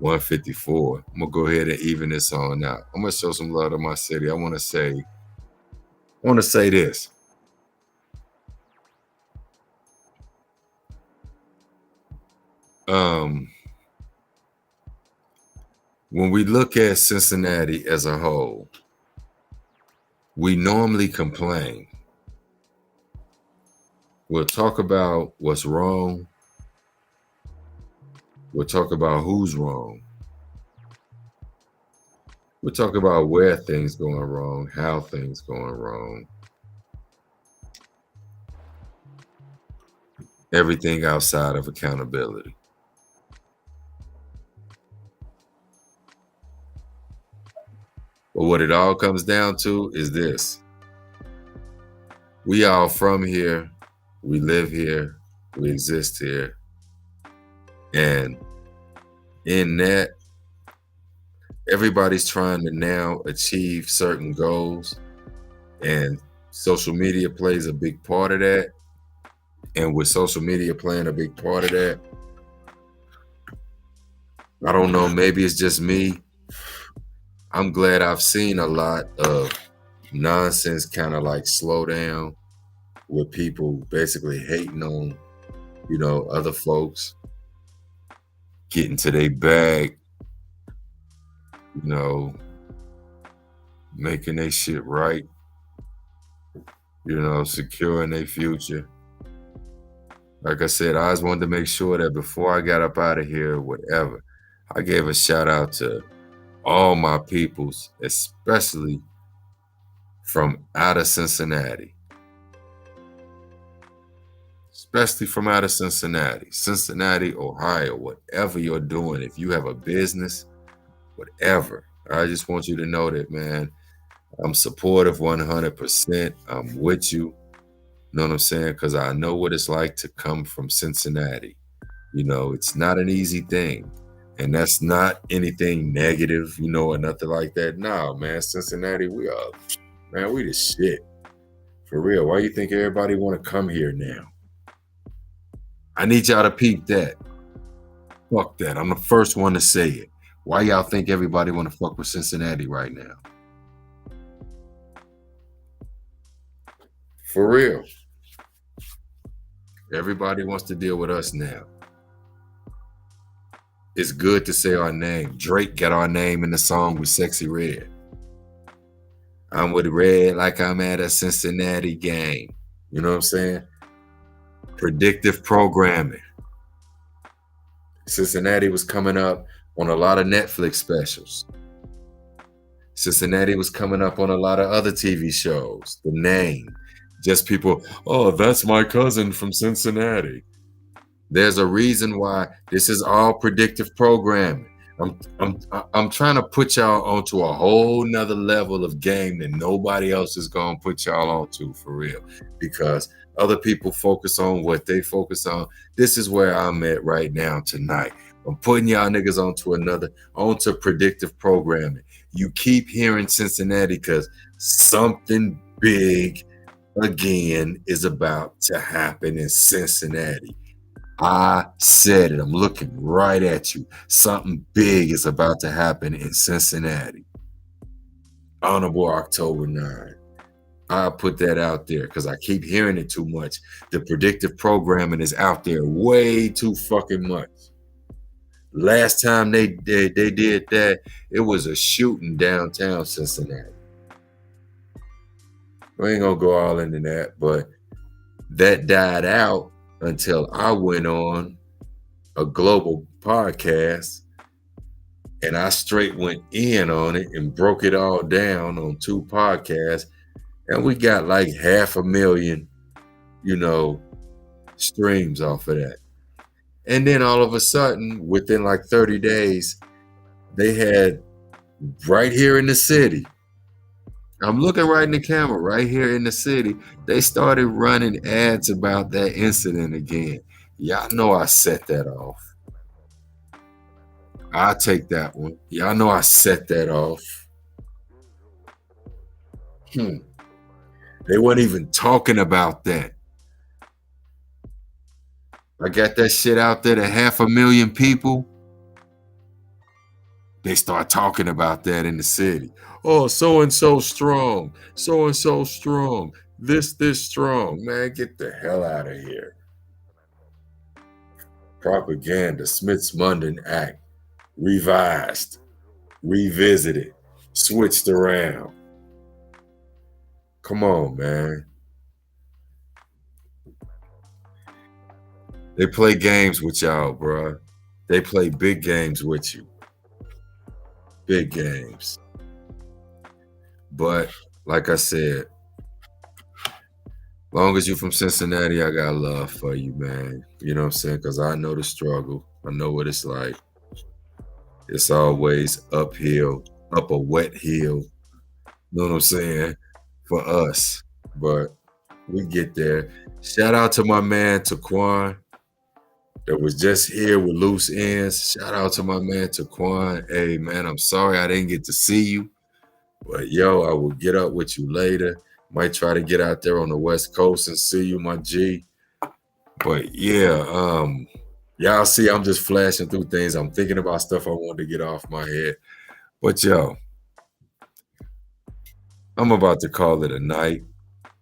154. I'm gonna go ahead and even this on out. I'm gonna show some love to my city. I wanna say this. When we look at Cincinnati as a whole, we normally complain. We'll talk about what's wrong. We'll talk about who's wrong. We'll talk about where things going wrong, how things going wrong. Everything outside of accountability. But what it all comes down to is this. We all from here. We live here. We exist here. And in that, everybody's trying to now achieve certain goals. And social media plays a big part of that. And with social media playing a big part of that, I don't know, maybe it's just me. I'm glad I've seen a lot of nonsense kind of like slow down, with people basically hating on other folks getting to their bag, you know, making their shit right, securing their future. Like I said, I just wanted to make sure that before I got up out of here, whatever, I gave a shout out to all my peoples, especially from out of Cincinnati. Especially from out of Cincinnati, Ohio, whatever you're doing, if you have a business, whatever. I just want you to know that, man, I'm supportive 100%. I'm with you. You know what I'm saying? Because I know what it's like to come from Cincinnati. It's not an easy thing. And that's not anything negative, or nothing like that. No, man, Cincinnati, we the shit. For real. Why you think everybody want to come here now? I need y'all to peep that. Fuck that. I'm the first one to say it. Why y'all think everybody want to fuck with Cincinnati right now? For real. Everybody wants to deal with us now. It's good to say our name. Drake got our name in the song with Sexy Red. I'm with Red like I'm at a Cincinnati game. You know what I'm saying? Predictive programming. Cincinnati was coming up on a lot of Netflix specials. Cincinnati was coming up on a lot of other TV shows. The name. Just people, oh, that's my cousin from Cincinnati. There's a reason why this is all predictive programming. I'm trying to put y'all onto a whole nother level of game that nobody else is gonna put y'all onto for real. Because other people focus on what they focus on. This is where I'm at right now tonight. I'm putting y'all niggas onto predictive programming. You keep hearing Cincinnati because something big again is about to happen in Cincinnati. I said it. I'm looking right at you. Something big is about to happen in Cincinnati. Honorable October 9. I'll put that out there because I keep hearing it too much. The predictive programming is out there way too fucking much. Last time they did that, it was a shooting downtown Cincinnati. We ain't gonna go all into that, but that died out until I went on a global podcast and I straight went in on it and broke it all down on 2 podcasts. And we got like 500,000, streams off of that. And then all of a sudden, within like 30 days, they had right here in the city. I'm looking right in the camera, right here in the city. They started running ads about that incident again. Y'all know I set that off. I'll take that one. Y'all know I set that off. They weren't even talking about that. I got that shit out there to 500,000 people. They start talking about that in the city. Oh, so-and-so strong. So-and-so strong. This strong. Man, get the hell out of here. Propaganda, Smith-Mundt Act, revised, revisited, switched around. Come on, man. They play games with y'all, bro. They play big games with you. Big games. But like I said, long as you're from Cincinnati, I got love for you, man. You know what I'm saying? Because I know the struggle. I know what it's like. It's always uphill, up a wet hill. You know what I'm saying? For us. But we get there. Shout out to my man, Taquan, that was just here with loose ends. Shout out to my man, Taquan. Hey, man, I'm sorry I didn't get to see you. But, yo, I will get up with you later. Might try to get out there on the West Coast and see you, my G. But, yeah, y'all see I'm just flashing through things. I'm thinking about stuff I wanted to get off my head. But, yo, I'm about to call it a night.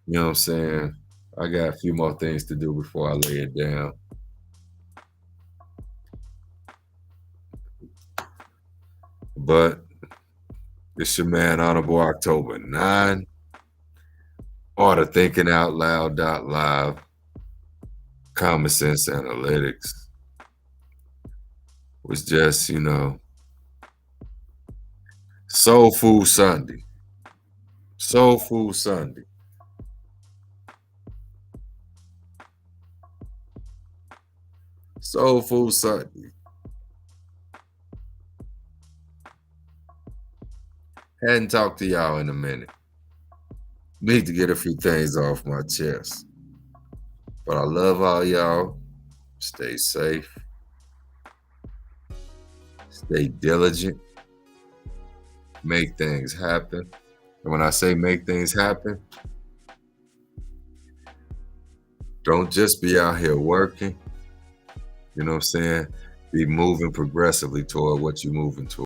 You know what I'm saying? I got a few more things to do before I lay it down. But it's your man, Honorable October 9, or the Thinking Out Loud Live, Common Sense Analytics was just, Soul Food Sunday. Soul Food Sunday. Soul Food Sunday. Hadn't talked to y'all in a minute. Need to get a few things off my chest. But I love all y'all. Stay safe. Stay diligent. Make things happen. And when I say make things happen, don't just be out here working. You know what I'm saying? Be moving progressively toward what you're moving toward.